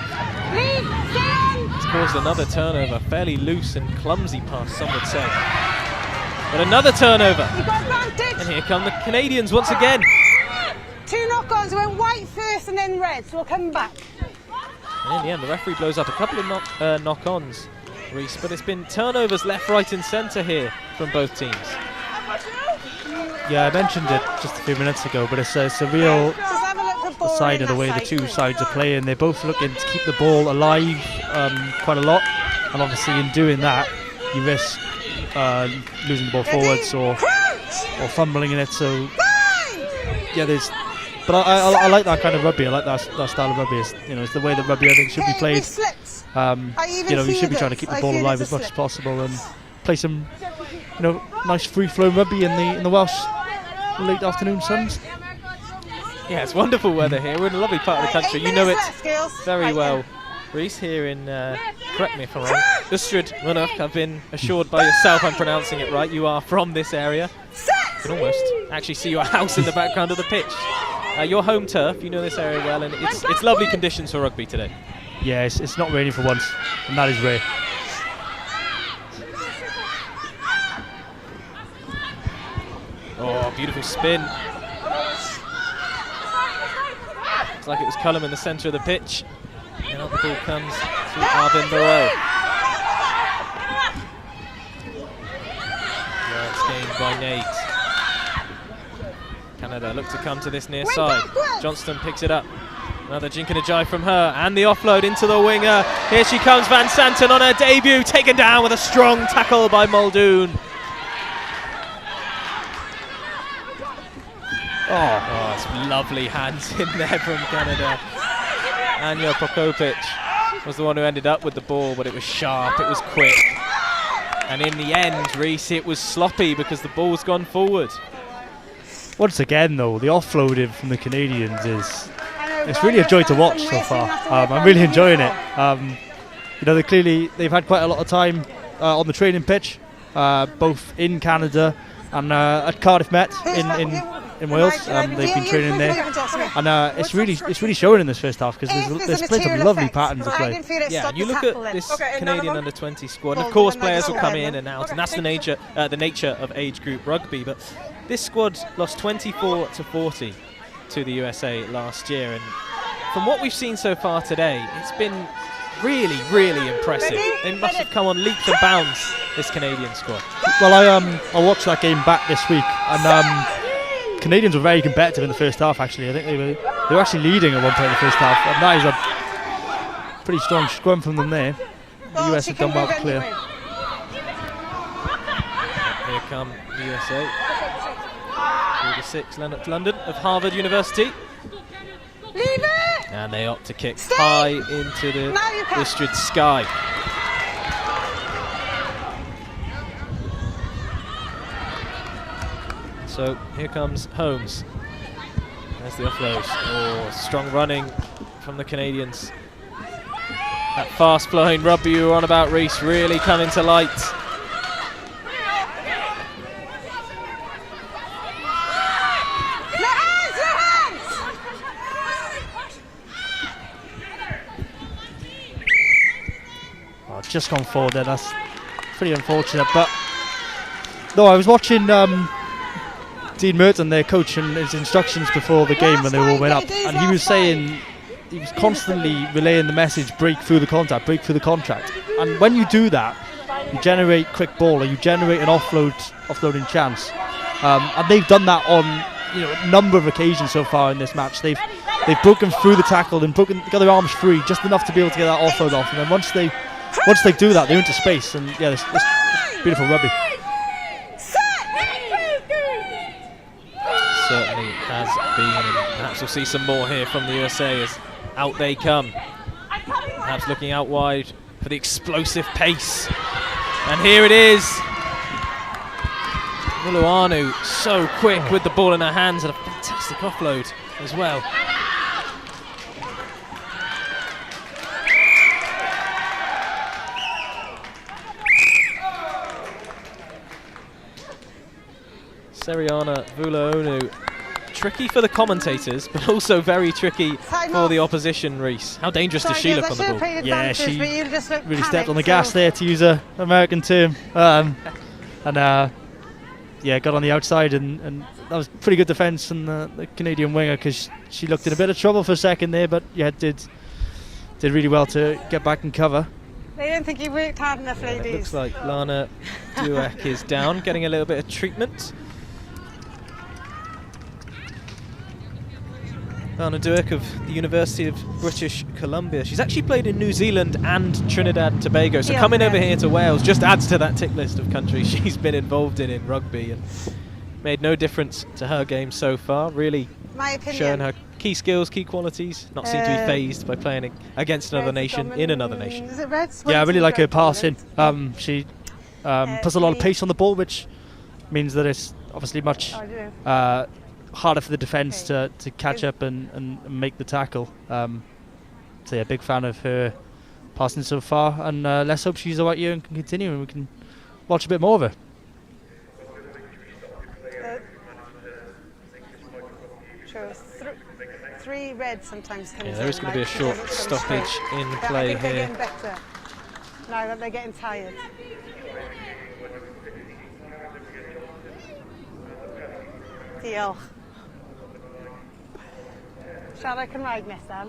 it's caused another turnover. Fairly loose and clumsy pass, some would say. But another turnover. And here come the Canadians once again. 2 knock-ons, went white first and then red, so we'll come back. And in the end, the referee blows up a couple of knock-ons, Reese, but it's been turnovers left, right and centre here from both teams. Yeah, I mentioned it just a few minutes ago, but it's a real sign of the way the two sides are playing. They're both looking to keep the ball alive quite a lot, and obviously in doing that, you risk losing the ball forwards or fumbling in it. So yeah, but I like that kind of rugby. I like that style of rugby. It's the way that rugby I think should be played. You should be trying to keep the ball alive as much as possible and play some nice free flowing rugby in the Welsh late afternoon suns. Yeah, it's wonderful weather here. We're in a lovely part of the country. You know it very well, Reese, here in, correct me if I'm wrong, Ustryd Mynach. I've been assured by yourself I'm pronouncing it right. You are from this area. You can almost actually see your house in the background of the pitch. Your home turf, you know this area well, and it's lovely conditions for rugby today. Yeah, it's not raining for once, and that is rare. Oh, beautiful spin. Looks like it was Cullum in the centre of the pitch. Now the ball comes to Arvin Barrow. Yeah, it's gained by Nate. Canada look to come to this near side. Johnston picks it up. Another jink and a jive from her, and the offload into the winger. Here she comes, Van Santen on her debut, taken down with a strong tackle by Muldoon. Oh, it's lovely hands in there from Canada. Anya Prokopic was the one who ended up with the ball, but it was sharp, it was quick. And in the end, Reese, it was sloppy because the ball's gone forward. Once again, though, the offloading from the Canadians it's really a joy to watch so far. I'm really enjoying it. They've had quite a lot of time on the training pitch, both in Canada and at Cardiff Met in Wales. They've been training there, and it's really showing in this first half because there's plenty of lovely patterns of play. Yeah, and you look at this Canadian under-20 squad, and of course players will come in and out, and that's the nature of age group rugby. But this squad lost 24-40 to the USA last year, and from what we've seen so far today, it's been really, really impressive. They must have come on leaps and bounds, this Canadian squad. Well, I watched that game back this week, and Canadians were very competitive in the first half. Actually, I think they were actually leading at one point in the first half, and that is a pretty strong scrum from them there. The US have done well to clear. Here come the USA. 6 Leonard London of Harvard University. And they opt to kick high into the Ustryd sky. So here comes Holmes. There's the offload. Oh, strong running from the Canadians. That fast-flowing rugby you were on about, Reese, really coming to light. Oh, just gone forward there. That's pretty unfortunate. But no, I was watching Dean Merton, their coach, and his instructions before the game when they all went up, and he was saying, he was constantly relaying the message, break through the contact, break through the contract. And when you do that, you generate quick ball, or you generate an offloading chance. And they've done that on a number of occasions so far in this match. They've broken through the tackle and got their arms free just enough to be able to get that offload off. And then once they do that, they're into space. And yeah, this beautiful rugby. Certainly has been, and perhaps we'll see some more here from the USA as out they come. Perhaps looking out wide for the explosive pace. And here it is. Muluanu so quick with the ball in her hands, and a fantastic offload as well. Seriana Vulaonu, tricky for the commentators, but also very tricky for the opposition, Reese. How dangerous does she look on the ball? Yeah, she really stepped on the gas there, to use an American term. Yeah, got on the outside, and that was pretty good defence from the Canadian winger, because she looked in a bit of trouble for a second there, but yeah, did really well to get back and cover. They don't think you worked hard enough, ladies. It looks like Lana Dueck is down, getting a little bit of treatment. Lana Dueck of the University of British Columbia. She's actually played in New Zealand and Trinidad and Tobago, so coming over here to Wales just adds to that tick list of countries she's been involved in rugby, and made no difference to her game so far. Really showing her key skills, key qualities, not seem to be phased by playing against another nation in another nation. Is it red? Yeah, I really like her passing. She puts a lot of pace on the ball, which means that it's obviously much harder for the defence to catch up and make the tackle. So yeah, big fan of her passing so far, and let's hope she's the right year and can continue, and we can watch a bit more of her. Three red sometimes comes in. There is going to be a short stoppage in play here. They're getting better now that they're getting tired. Deal. Siarad Cymraeg nesaf.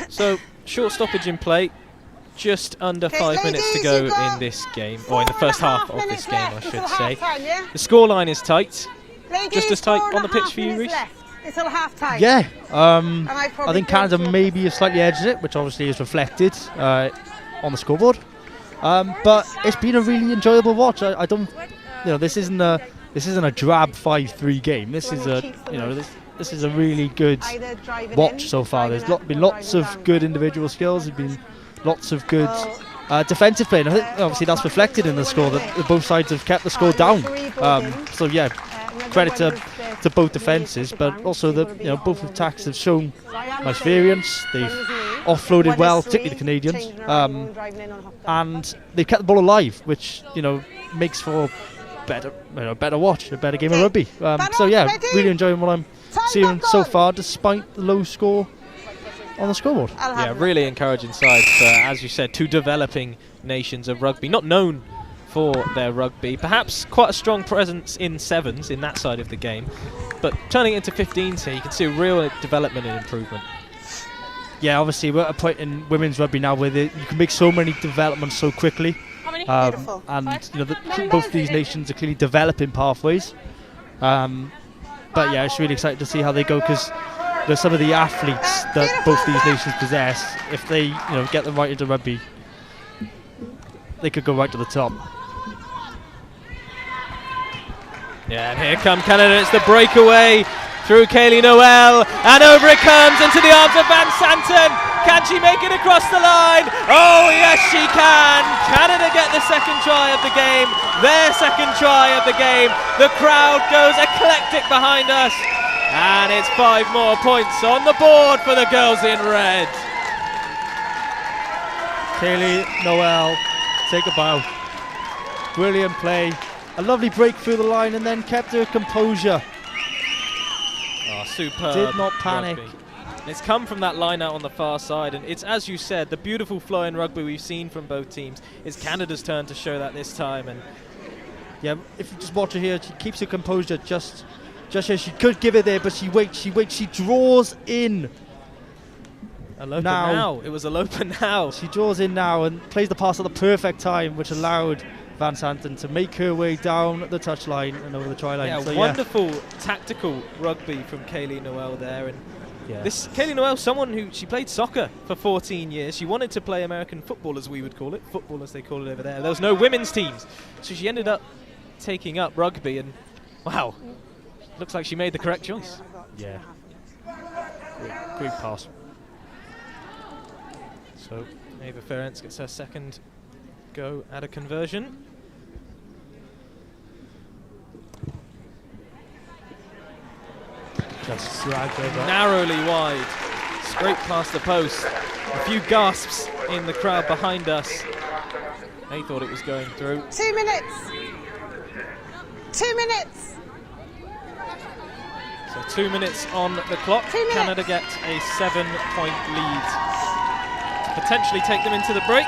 So, short stoppage in play. Just under 5 minutes to go in this game, or in the first half of this game, I should say. The scoreline is tight. Just as tight on the pitch for you, Reese? Until half time. Yeah, I think Canada maybe have slightly edged it, which obviously is reflected on the scoreboard. But it's been a really enjoyable watch. I don't, this isn't a drab 5-3 game. This is this is a really good watch so far. There's been lots of good individual skills. There's been lots of good defensive play, and I think obviously that's reflected in the score, that both sides have kept the score down. So yeah, credit to both defences, but also both attacks have shown nice variance. They've offloaded well, particularly the Canadians, and they've kept the ball alive, which makes for better watch, a better game of rugby. So yeah, really enjoying what I'm seeing so far, despite the low score on the scoreboard. Yeah, really encouraging sides for, as you said, two developing nations of rugby, not known for their rugby, perhaps quite a strong presence in sevens in that side of the game, but turning it into 15s here, you can see a real development and improvement. Yeah, obviously we're at a point in women's rugby now where you can make so many developments so quickly, and both these nations are clearly developing pathways. But yeah, it's really exciting to see how they go, because there's some of the athletes that both these nations possess. If they get them right into rugby, they could go right to the top. Yeah, and here come Canada. It's the breakaway through Kaylee Noel, and over it comes into the arms of Van Santen. can she make it across the line? Oh yes she can! Canada get the second try of the game, their second try of the game. The crowd goes eclectic behind us, and it's 5 more points on the board for the girls in red. Kaylee Noel, take a bow. Brilliant play, a lovely break through the line, and then kept her composure. Oh, superb. Did not panic. Rugby. It's come from that line out on the far side, and it's, as you said, the beautiful flow in rugby we've seen from both teams. It's Canada's turn to show that this time, and yeah, if you just watch her here, she keeps her composure just as she could give it there, but she waits, she draws in. Alopa now. It was Alopa now. She draws in now and plays the pass at the perfect time, which allowed Van Santen to make her way down the touchline and over the try line. Yeah, so, wonderful tactical rugby from Kaylee Noel there. And yeah. this Kaylee Noel, someone who she played soccer for 14 years. She wanted to play American football, as we would call it, football as they call it over there. There was no women's teams, so she ended up taking up rugby, and wow, looks like she made the correct choice. Yeah, great pass. So Ava Ferencz gets her second go at a conversion. Just dragged over. Narrowly wide, straight past the post. A few gasps in the crowd behind us. They thought it was going through. 2 minutes. 2 minutes. So 2 minutes on the clock. 2 minutes. Canada gets a 7-point lead to potentially take them into the break.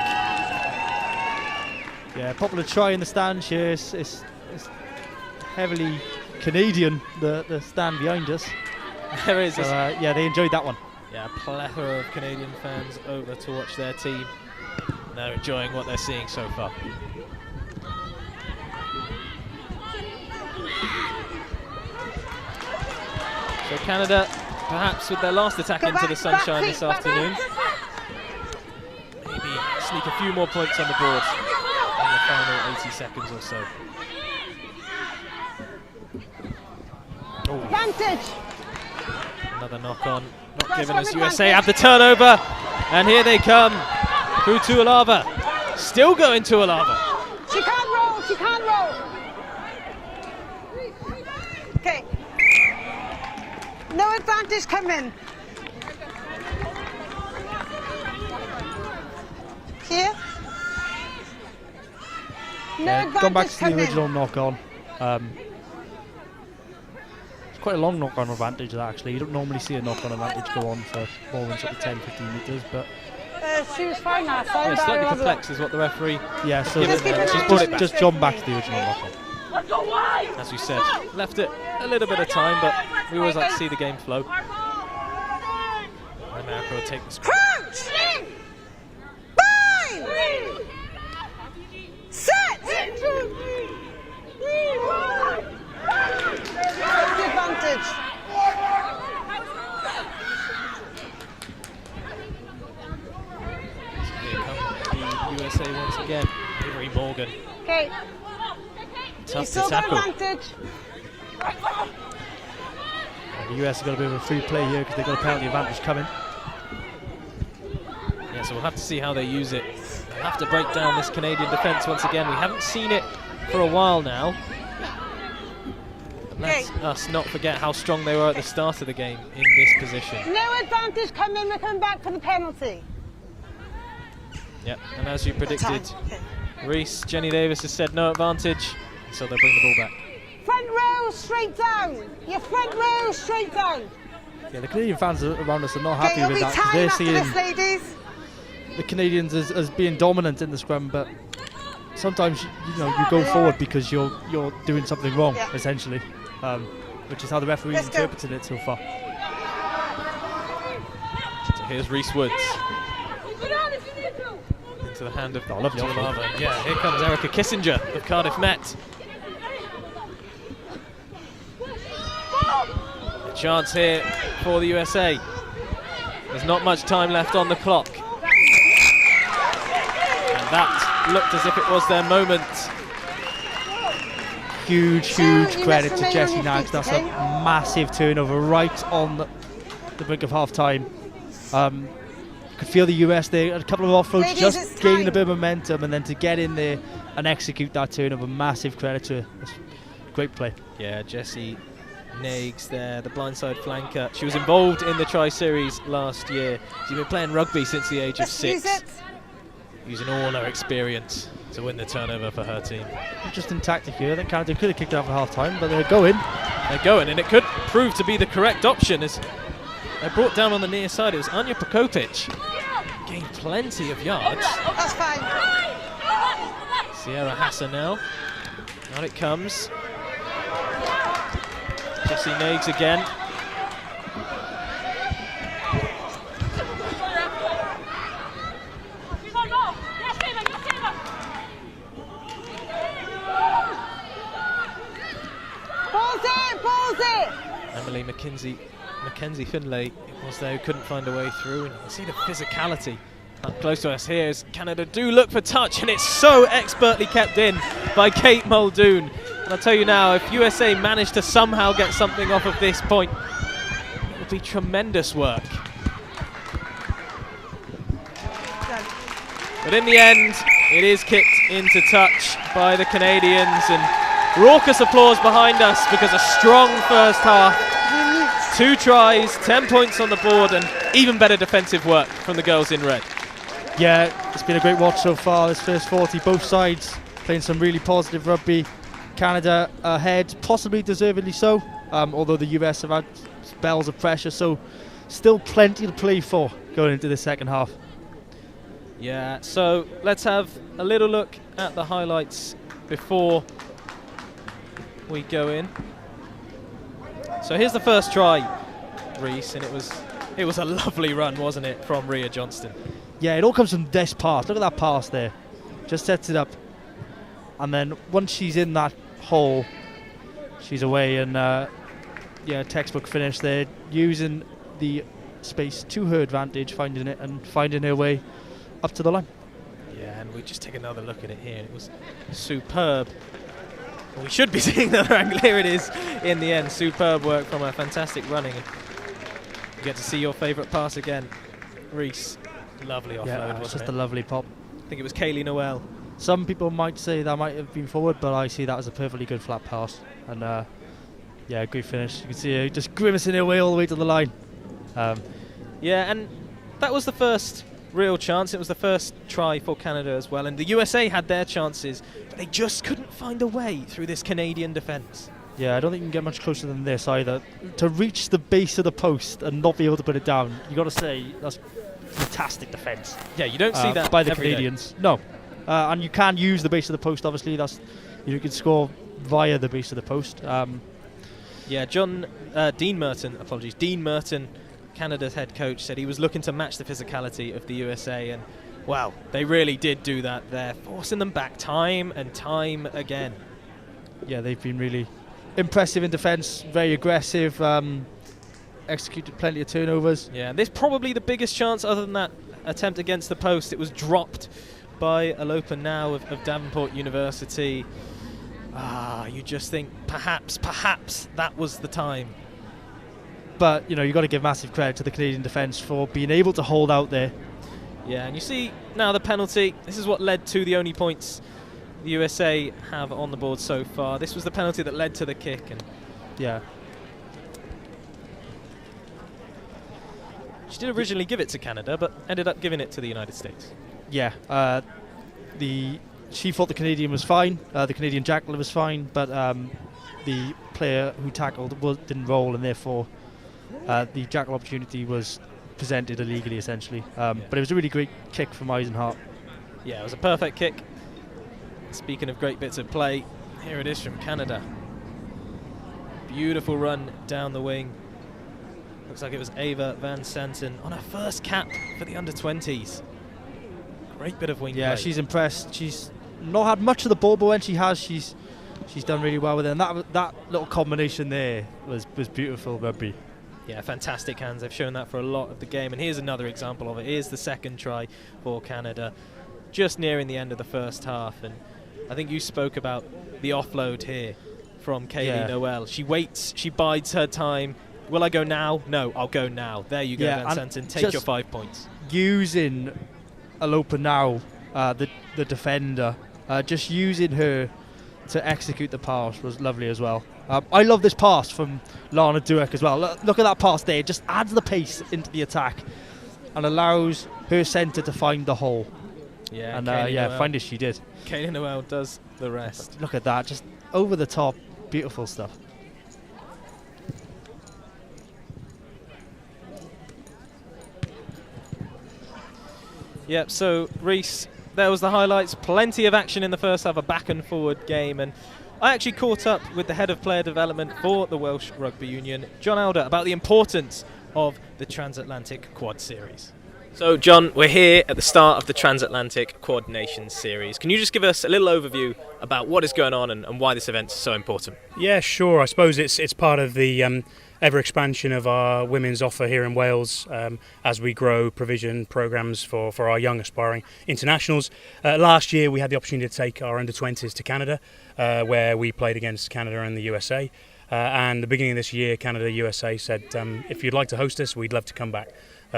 Yeah, popular try in the stand here. It's heavily Canadian, the stand behind us. There is. So, yeah, they enjoyed that one. Yeah, a plethora of Canadian fans over to watch their team. They're enjoying what they're seeing so far. So Canada, perhaps with their last attack into the sunshine this afternoon, maybe sneak a few more points on the board in the final 80 seconds or so. Oh. Advantage. Another knock on, not given as USA have the turnover, and here they come through to Alava. Still going to Alava. She can't roll, she can't roll. Okay. No advantage coming. Here. No advantage Gone back to coming. the original knock on. It's quite a long knock on advantage actually. You don't normally see a knock on advantage go on for more than sort of 10-15 metres, but She was fine last Yeah, slightly complex is what the referee. yeah, so Just keep it out. just jump back to the original knock on. As we said, left it a little bit of time, but we always like to see the game flow. America will take the scrum. Crouch! Bind! Set! The advantage. Here come the USA once again. Avery Morgan. Okay. Tough to Still got tackle. advantage. The US have got a bit of a free play here because they've got a penalty advantage coming. Yeah, so we'll have to see how they use it. They'll have to break down this Canadian defence once again. We haven't seen it for a while now. But let's us not forget how strong they were at the start of the game in this position. No advantage coming. We're coming back for the penalty. Yep, and as you predicted, Okay. Reese, Jenny Davis has said no advantage, so they'll bring the ball back. Front row straight down. Your front row straight down. Yeah, the Canadian fans around us are not Okay, happy it'll with be that because time they're after seeing this, ladies. the Canadians as being dominant in the scrum, but sometimes you go forward because you're doing something wrong, Yeah. essentially, which is how the referee's Let's go. interpreted it so far. So here's Reese Woods. Into the hand of Tuilava. Yeah, here comes Erica Kissinger of Cardiff Met. A chance here for the USA. There's not much time left on the clock. And that looked as if it was their moment. Huge you credit must to remain Jessie on your Nags. feet, That's okay? a massive turnover right on the brink of half time. could feel the US there, a couple of offloads, Ladies, just it's gaining time. a bit of momentum, and then to get in there and execute that turnover, massive credit to her. That's great play. Yeah, Jessie Nags there, the blindside flanker. She was involved in the Tri-Series last year. She's been playing rugby since the age of Let's use 6, it. using all her experience to win the turnover for her team. Interesting tactic here. I think Canada could have kicked it off at half time, but they're going. They're going, and it could prove to be the correct option as they're brought down on the near side. It was Anja Prokopic. Gained plenty of yards. That's fine. Sierra Hassanel. Out it comes. Jessie Nags again. Balls it. Emily Mackenzie Finlay was there who couldn't find a way through, and you can see the physicality up close to us here as Canada do look for touch, and it's so expertly kept in by Kate Muldoon. And I'll tell you now, if USA managed to somehow get something off of this point, it would be tremendous work. But in the end, it is kicked into touch by the Canadians, and raucous applause behind us because a strong first half. 2 tries, 10 points on the board, and even better defensive work from the girls in red. Yeah, it's been a great watch so far. This first 40, both sides playing some really positive rugby. Canada ahead, possibly deservedly so, although the US have had spells of pressure, so still plenty to play for going into the second half. Yeah, so let's have a little look at the highlights before we go in. So here's the first try, Reese, and it was a lovely run, wasn't it, from Rhea Johnston? Yeah, it all comes from this pass. Look at that pass there. Just sets it up. And then once she's in that hole, she's away, and yeah, textbook finish there, using the space to her advantage, finding it and finding her way up to the line. Yeah, and we just take another look at it here. It was superb. Well, we should be seeing another angle. Here it is in the end. Superb work from her. Fantastic running. And you get to see your favourite pass again. Reese, lovely offload, Yeah, wasn't it's just it? a lovely pop. I think it was Kaylee Noel. Some people might say that might have been forward, but I see that as a perfectly good flat pass. And yeah, great finish. You can see her just grimacing her way all the way to the line. Yeah, and that was the first real chance. It was the first try for Canada as well, and the USA had their chances, but they just couldn't find a way through this Canadian defence. Yeah, I don't think you can get much closer than this either. To reach the base of the post and not be able to put it down, you got to say that's fantastic defence. Yeah, you don't see that by the every day. Canadians. No, and you can use the base of the post. Obviously, that's you can score via the base of the post. Yeah, Dean Merton, Canada's head coach, said he was looking to match the physicality of the USA, and wow, they really did do that there, forcing them back time and time again. Yeah, they've been really impressive in defence, very aggressive, executed plenty of turnovers. Yeah, and this probably the biggest chance other than that attempt against the post. It was dropped by Alopa Now of Davenport University. You just think perhaps that was the time. But, you know, you've got to give massive credit to the Canadian defence for being able to hold out there. Yeah, and you see now the penalty. This is what led to the only points the USA have on the board so far. This was the penalty that led to the kick. And yeah, she did originally give it to Canada, but ended up giving it to the United States. Yeah, she thought the Canadian was fine, the Canadian jackal was fine, but the player who tackled didn't roll, and therefore the jackal opportunity was presented illegally, essentially. But it was a really great kick from Eisenhart. Yeah, it was a perfect kick. Speaking of great bits of play, here it is from Canada. Beautiful run down the wing. Looks like it was Ava Van Santen on her first cap for the under-20s. Great bit of wing Yeah, play. she's impressed. She's not had much of the ball, but when she has, she's done really well with it. And that little combination there was beautiful rugby. Yeah, fantastic hands. They've shown that for a lot of the game. And here's another example of it. Here's the second try for Canada, just nearing the end of the first half. And I think you spoke about the offload here from Kaylee Noel. She waits, she bides her time. Will I go now? No, I'll go now. There you go, Van Santen. Take your 5 points. using Alopa now, the defender, just using her to execute the pass was lovely as well. I love this pass from Lana Dueck as well. Look at that pass there. It just adds the pace into the attack and allows her centre to find the hole. Yeah, and find it she did. Kaylee Noel does the rest. Look at that, just over the top, beautiful stuff. Yep, so Reese, there was the highlights. Plenty of action in the first half, a back and forward game, and I actually caught up with the head of player development for the Welsh Rugby Union, John Alder, about the importance of the Transatlantic Quad Series. So John, we're here at the start of the Transatlantic Quad Nations Series. Can you just give us a little overview about what is going on and why this event is so important? Yeah, sure. I suppose it's part of the ever expansion of our women's offer here in Wales as we grow provision programmes for our young aspiring internationals. Last year we had the opportunity to take our under-20s to Canada, where we played against Canada and the USA. And the beginning of this year, Canada-USA said, if you'd like to host us, we'd love to come back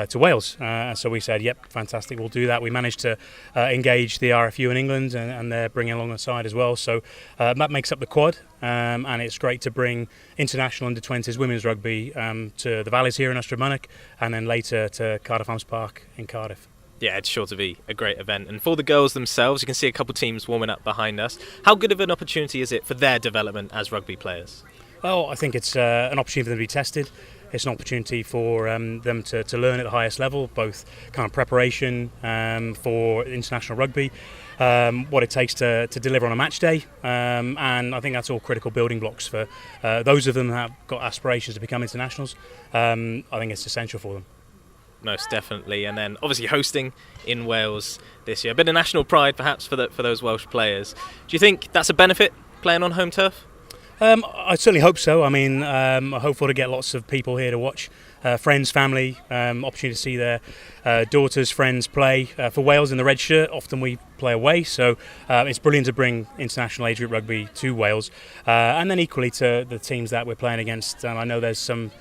to Wales. So we said, yep, fantastic, we'll do that. We managed to engage the RFU in England, and they're bringing along a side as well. So that makes up the quad, and it's great to bring international under-20s women's rugby to the Valleys here in Ystrad, and then later to Cardiff Arms Park in Cardiff. Yeah, it's sure to be a great event. And for the girls themselves, you can see a couple of teams warming up behind us. How good of an opportunity is it for their development as rugby players? Oh, I think it's an opportunity for them to be tested. It's an opportunity for them to learn at the highest level, both kind of preparation for international rugby, what it takes to deliver on a match day, and I think that's all critical building blocks for those of them that have got aspirations to become internationals. I think it's essential for them. Most definitely, and then obviously hosting in Wales this year, a bit of national pride perhaps for those Welsh players. Do you think that's a benefit, playing on home turf? I certainly hope so. I mean, I'm hopeful to get lots of people here to watch, friends, family, opportunity to see their daughters, friends play. For Wales in the red shirt, often we play away, so it's brilliant to bring international age group rugby to Wales. And then equally to the teams that we're playing against. I know there's some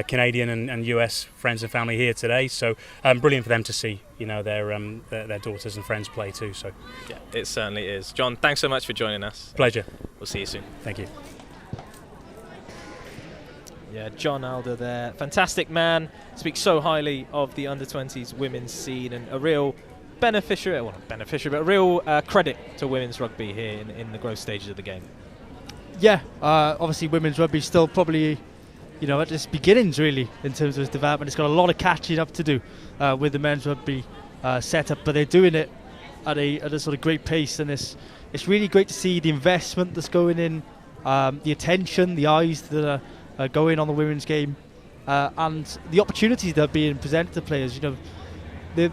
Canadian and US friends and family here today, so brilliant for them to see, you know, their daughters and friends play too. So yeah, it certainly is. John, thanks so much for joining us. Pleasure. We'll see you soon. Thank you. Yeah, John Alder there. Fantastic man. Speaks so highly of the under-20s women's scene, and a real beneficiary, well not beneficiary, but a real credit to women's rugby here in the growth stages of the game. Yeah, obviously women's rugby is still probably, you know, at its beginnings really in terms of its development. It's got a lot of catching up to do with the men's rugby setup, but they're doing it at a sort of great pace, and it's really great to see the investment that's going in, the attention, the eyes that are going on the women's game, and the opportunities that are being presented to players. You know,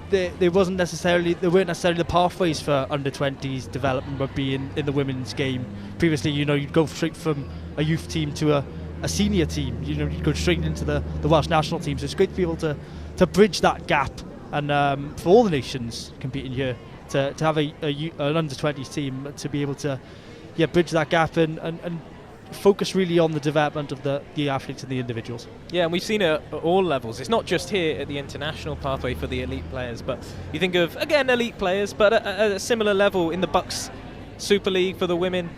there weren't necessarily the pathways for under-20s development rugby in the women's game. Previously, you know, you'd go straight from a youth team to a senior team. You know, you'd go straight into the Welsh national team. So it's great to be able to bridge that gap, and for all the nations competing here to have an under-20s team to be able to bridge that gap and focus really on the development of the athletes and the individuals. Yeah, and we've seen it at all levels. It's not just here at the international pathway for the elite players, but you think of, again, elite players, but at a similar level in the Bucks Super League for the women.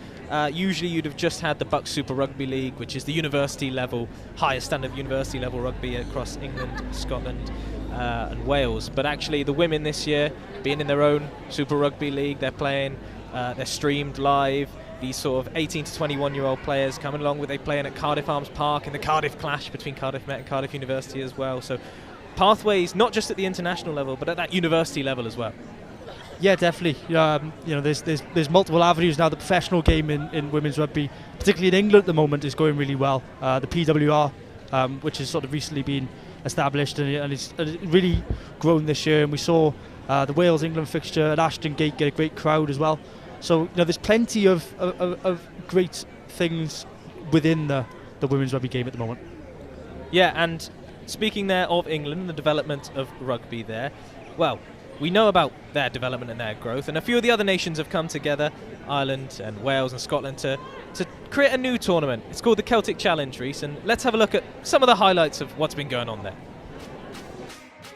Usually you'd have just had the Bucks Super Rugby League, which is the university level, highest standard of university level rugby across England, Scotland and Wales. But actually the women this year, being in their own Super Rugby League, they're playing, they're streamed live. These sort of 18 to 21-year-old players coming along with, they playing at Cardiff Arms Park in the Cardiff Clash between Cardiff Met and Cardiff University as well. So pathways not just at the international level, but at that university level as well. Yeah, definitely. You know, there's multiple avenues now. The professional game in women's rugby, particularly in England at the moment, is going really well. The PWR, which has sort of recently been established, and it's really grown this year. And we saw the Wales-England fixture at Ashton Gate get a great crowd as well. So, you know, there's plenty of great things within the women's rugby game at the moment. Yeah, and speaking there of England and the development of rugby there, well, we know about their development and their growth, and a few of the other nations have come together, Ireland and Wales and Scotland, to create a new tournament. It's called the Celtic Challenge, Reece, and let's have a look at some of the highlights of what's been going on there.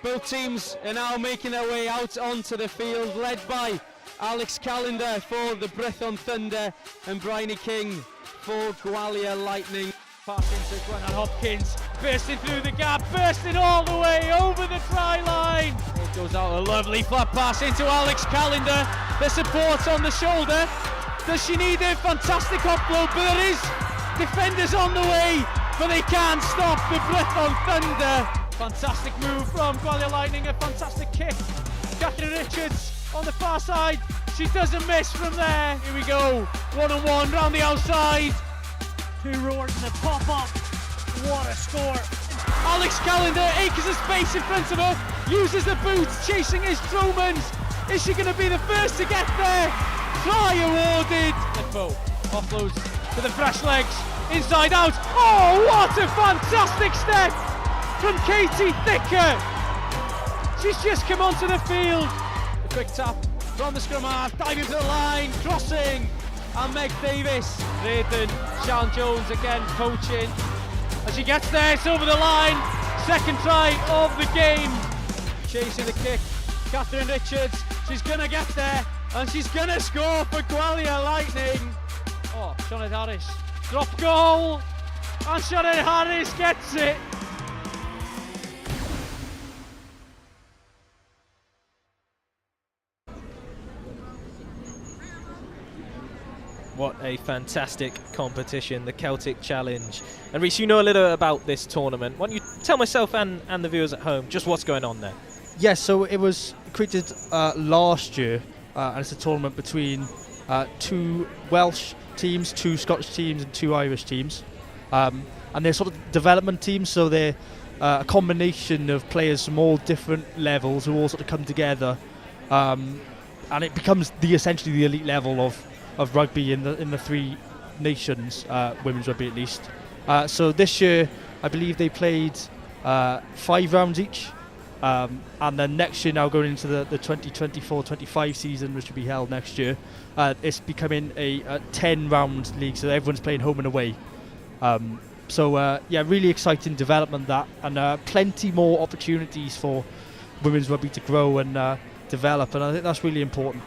Both teams are now making their way out onto the field, led by Alex Callender for the Brython Thunder and Bryony King for Gwalia Lightning. Pass into Gwennan Hopkins, bursting through the gap, bursting all the way over the try line. It goes out a lovely flat pass into Alex Callender. The support on the shoulder. Does she need a fantastic offload? But there is defenders on the way, but they can't stop the Brython Thunder. Fantastic move from Gwalia Lightning, a fantastic kick. Catherine Richards on the far side. She doesn't miss from there. Here we go, 1-on-1 round the outside. Two roars and a pop-up. What a score. Alex Callender, acres of space in front of her, uses the boots, chasing his Tromans. Is she going to be the first to get there? Try awarded. Ledbo offloads to the fresh legs, inside out. Oh, what a fantastic step from Katie Thicker. She's just come onto the field. A quick tap from the scrum half, diving to the line, crossing. And Meg Davis, Raiden, Sean Jones again coaching. As she gets there, it's over the line. Second try of the game. Chasing the kick, Catherine Richards. She's going to get there and she's going to score for Gwalia Lightning. Oh, Sinead Harris, drop goal. And Sinead Harris gets it. What a fantastic competition, the Celtic Challenge. And Rhys, you know a little about this tournament. Why don't you tell myself and the viewers at home just what's going on there? Yes, so it was created last year, and it's a tournament between 2 Welsh teams, 2 Scottish teams and 2 Irish teams. And they're sort of development teams, so they're a combination of players from all different levels who all sort of come together. And it becomes essentially the elite level of rugby in the 3 nations, women's rugby at least. So this year, I believe they played 5 rounds each, and then next year, now going into the 2024-25 season, which will be held next year, it's becoming a 10-round league, so everyone's playing home and away. So really exciting development that, and plenty more opportunities for women's rugby to grow and develop, and I think that's really important.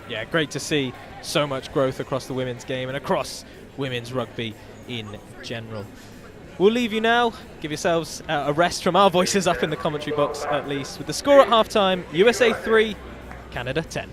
Yeah, great to see so much growth across the women's game and across women's rugby in general. We'll leave you now. Give yourselves a rest from our voices up in the commentary box, at least, with the score at half-time, USA 3, Canada 10.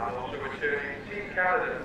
And also returning Team Canada.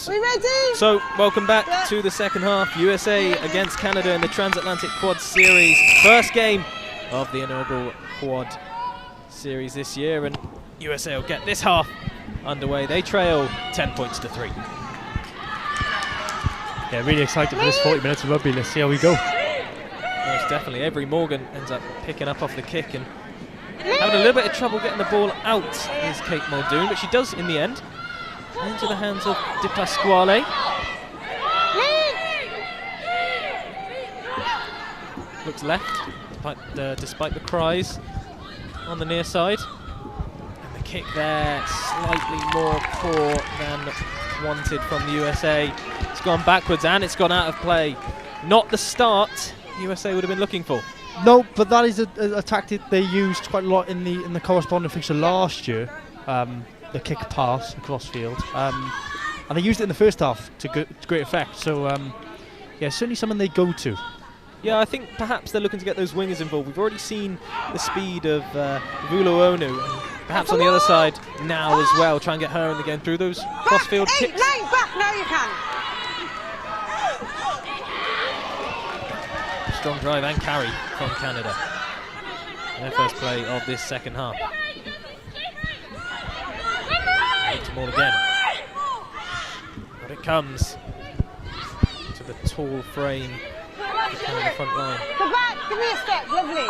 We ready? So, welcome back to the second half. USA against Canada in the Transatlantic Quad Series. First game of the inaugural Quad Series this year, and USA will get this half underway. They trail 10 points to 3. Yeah, really excited for this 40 minutes of rugby. Let's see how we go. Most definitely. Avery Morgan ends up picking up off the kick and having a little bit of trouble getting the ball out is Kate Muldoon, but she does in the end. Into the hands of Di Pasquale. Looks left, despite the cries on the near side. And the kick there, slightly more poor than wanted from the USA. It's gone backwards and it's gone out of play. Not the start USA would have been looking for. No, but that is a tactic they used quite a lot in the corresponding fixture last year. The kick pass across field, and they used it in the first half to great effect. So yeah, certainly something they go to. Yeah, I think perhaps they're looking to get those wingers involved. We've already seen the speed of Vuluonu, and perhaps on the other side now as well. Try and get her in the game through those cross-field kicks. 9 back, now you can. Strong drive and carry from Canada. Their first play of this second half. To ball again. But it comes to the tall frame of the Canada front line. Go back, give me a step, lovely.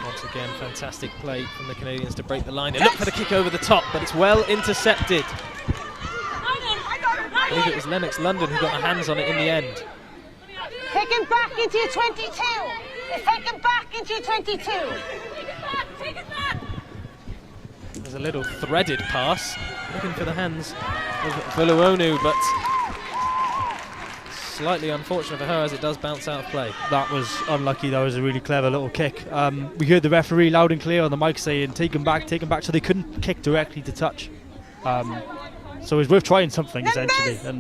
Once again, fantastic play from the Canadians to break the line. They look for the kick over the top, but it's well intercepted. I believe it was Lennox London who got their hands on it in the end. Take him back into your 22. Take him back into your 22. There's a little threaded pass, looking for the hands of Vuluonu, but slightly unfortunate for her as it does bounce out of play. That was unlucky. That was a really clever little kick. We heard the referee loud and clear on the mic saying take him back, so they couldn't kick directly to touch. So it was worth trying something essentially. And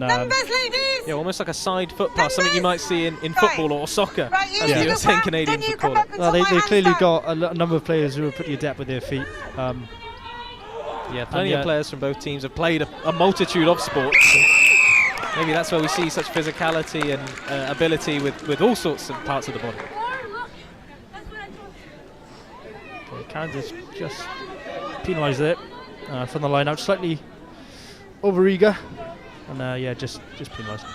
yeah, almost like a side foot pass, something you might see in football or soccer, as the USA and Canadians would call it. Well, they clearly got a number of players who are pretty adept with their feet. Yeah, plenty of players from both teams have played a multitude of sports. Maybe that's where we see such physicality and ability with all sorts of parts of the body. Okay, Canada's just penalised it from the line out, slightly over eager, and yeah, just penalised.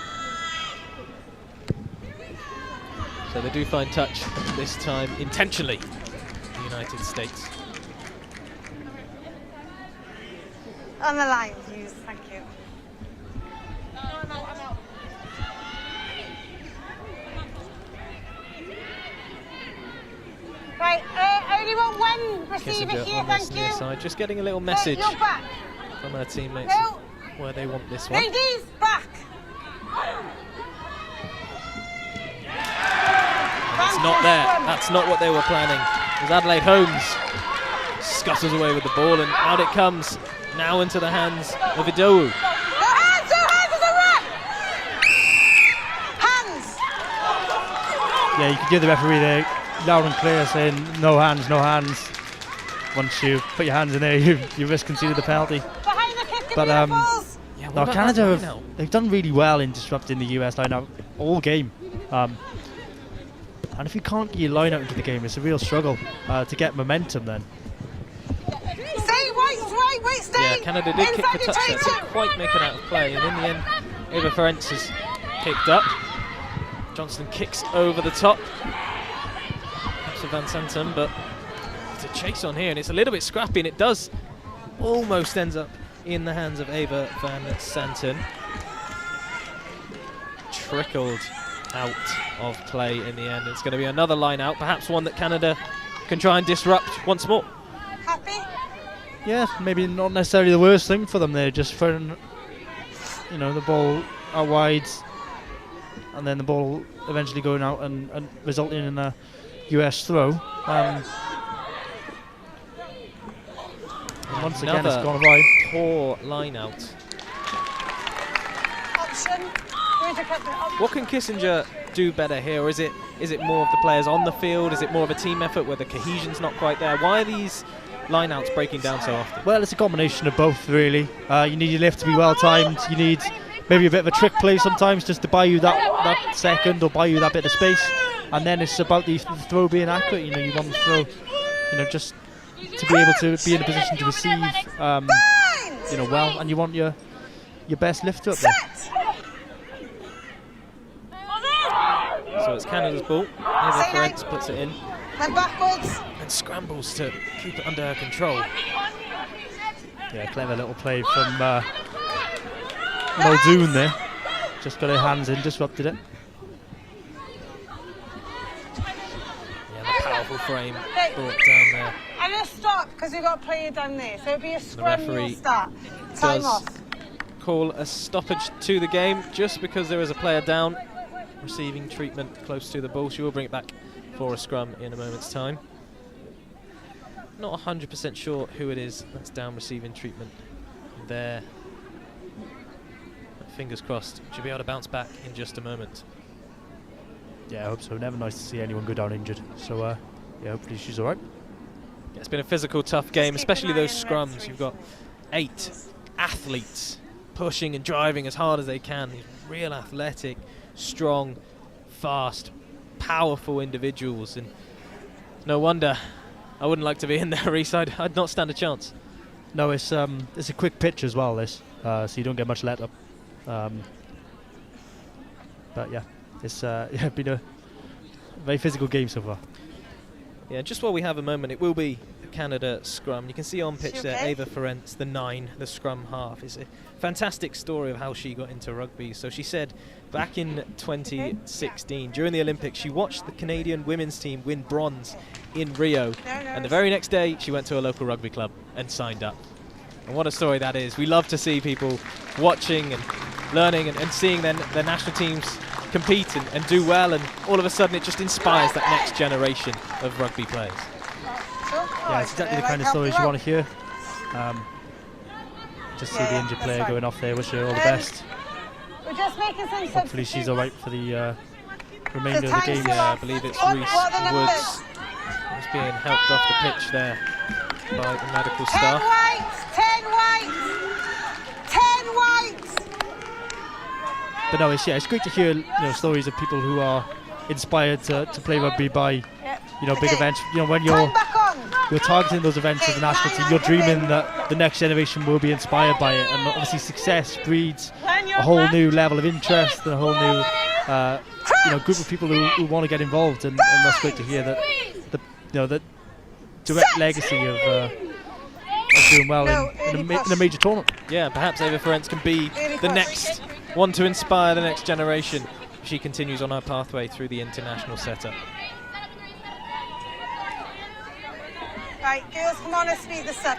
So they do find touch this time intentionally, the United States. On the line, please. Thank you. I'm out. Right, I only want one receiver Kissinger here, on this thank near you. side, just getting a little message You're back. from her teammates No. where they want this one. Ladies, back. It's not there. That's not what they were planning. As Adelaide Holmes scuttles away with the ball, and out it comes now into the hands of Idowu. Hands, is a wrap. Hands. Yeah, you could hear the referee there loud and clear saying no hands, no hands. Once you put your hands in there, you risk conceding the penalty. Behind the kick, But yeah, no, Canada they've done really well in disrupting the US line out all game. And if you can't get your line out into the game, it's a real struggle to get momentum then. Stay right, stay. Yeah, Canada did kick the touch there, didn't quite make it out of play, and in the end, Eva Ferenc is picked up. Johnston kicks over the top. Perhaps for Van Santen, but it's a chase on here, and it's a little bit scrappy, and it does almost ends up in the hands of Eva Van Santen. Trickled out of play in the end. It's going to be another line out, perhaps one that Canada can try and disrupt once more. Happy? Yeah, maybe not necessarily the worst thing for them. They're just throwing, the ball out wide, and then the ball eventually going out and resulting in a US throw. Once again, it's gone wide. Poor line out. Option. What can Kissinger do better here, or is it more of the players on the field? Is it more of a team effort where the cohesion's not quite there? Why are these line-outs breaking down so often? Well, it's a combination of both, really. You need your lift to be well timed. You need maybe a bit of a trick play sometimes just to buy you that second or buy you that bit of space. and then it's about the throw being accurate. You know, you want the throw, you know, just to be able to be in a position to receive, you know, well, and you want your best lifter up there. So it's Canada's ball. Eva Ferenc puts it in. And backwards. And scrambles to keep it under her control. Yeah, clever little play from Muldoon there. Just got her hands in, disrupted it. Yeah, the powerful frame brought down there. I'm going to stop because we've got a player down there. So it'll be a scrum, you'll start. Time off. Call a stoppage to the game just because there is a player down receiving treatment close to the ball. She will bring it back for a scrum in a moment's time. Not 100% sure who it is that's down receiving treatment there. But fingers crossed, she'll be able to bounce back in just a moment. Yeah, I hope so. Never nice to see anyone go down injured. So, yeah, hopefully she's all right. Yeah, it's been a physical, tough game, especially those scrums. You've got 8 athletes pushing and driving as hard as they can. These real athletic, strong, fast, powerful individuals, and no wonder I wouldn't like to be in there, Reece. I'd not stand a chance. No, it's a quick pitch as well, this, so you don't get much let up. But yeah, it's yeah, been a very physical game so far. Yeah, just while we have a moment, it will be a Canada scrum. You can see on pitch there, okay? Eva Ferenc, the 9, the scrum half. It's a fantastic story of how she got into rugby. So she said back in 2016, during the Olympics, she watched the Canadian women's team win bronze in Rio. And the very next day, she went to a local rugby club and signed up. And what a story that is. We love to see people watching and learning and seeing their national teams compete and do well, and all of a sudden it just inspires that next generation of rugby players. Yeah, it's exactly the kind of stories you want to hear. Just see the injured player going off there. Wish her all the best. We're just making some Hopefully she's all right for the remainder of the game. Yeah, I believe it's Reece Woods who's being helped off the pitch there by the medical staff. 10 whites. But no, it's great to hear, you know, stories of people who are inspired to play rugby by, you know, big events. You know, when you're targeting those events as a national team, you're dreaming that the next generation will be inspired by it, and obviously success breeds a whole new level of interest and a whole new, you know, group of people who want to get involved, and that's great to hear that the direct legacy of doing well in a major tournament. Yeah, perhaps Eva Ferenc can be the next one to inspire the next generation. She continues on her pathway through the international setup. Right, girls, come on, let's speed this up.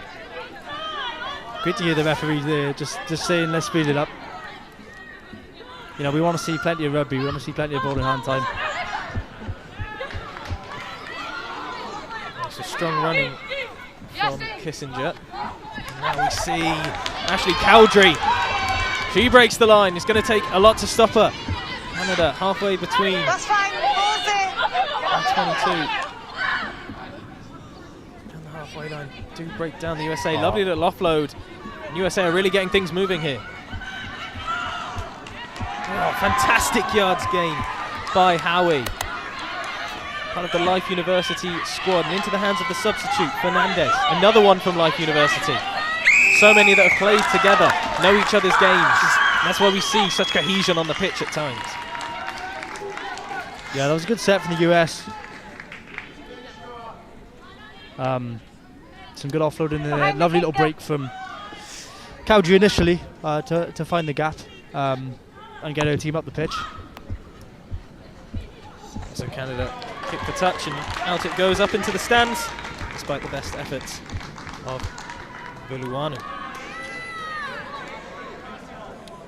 Great to hear the referee there just saying let's speed it up. You know, we want to see plenty of rugby, we want to see plenty of ball in hand time. It's a strong running from Kissinger. And now we see Ashley Cowdrey. She breaks the line. It's going to take a lot to stop her. Canada halfway between. That's fine, pause it. And 22. And the halfway line do break down the USA. Lovely little offload. And USA are really getting things moving here. Oh, fantastic yards gain by Howie. Part of the Life University squad, and into the hands of the substitute, Fernandez. Another one from Life University. So many that have played together, know each other's games. That's why we see such cohesion on the pitch at times. Yeah, that was a good set from the US. Some good offloading there. Lovely little break from Cowdrey initially to find the gap and get her team up the pitch. So Canada kick the touch and out it goes up into the stands, despite the best efforts of Vuluanu.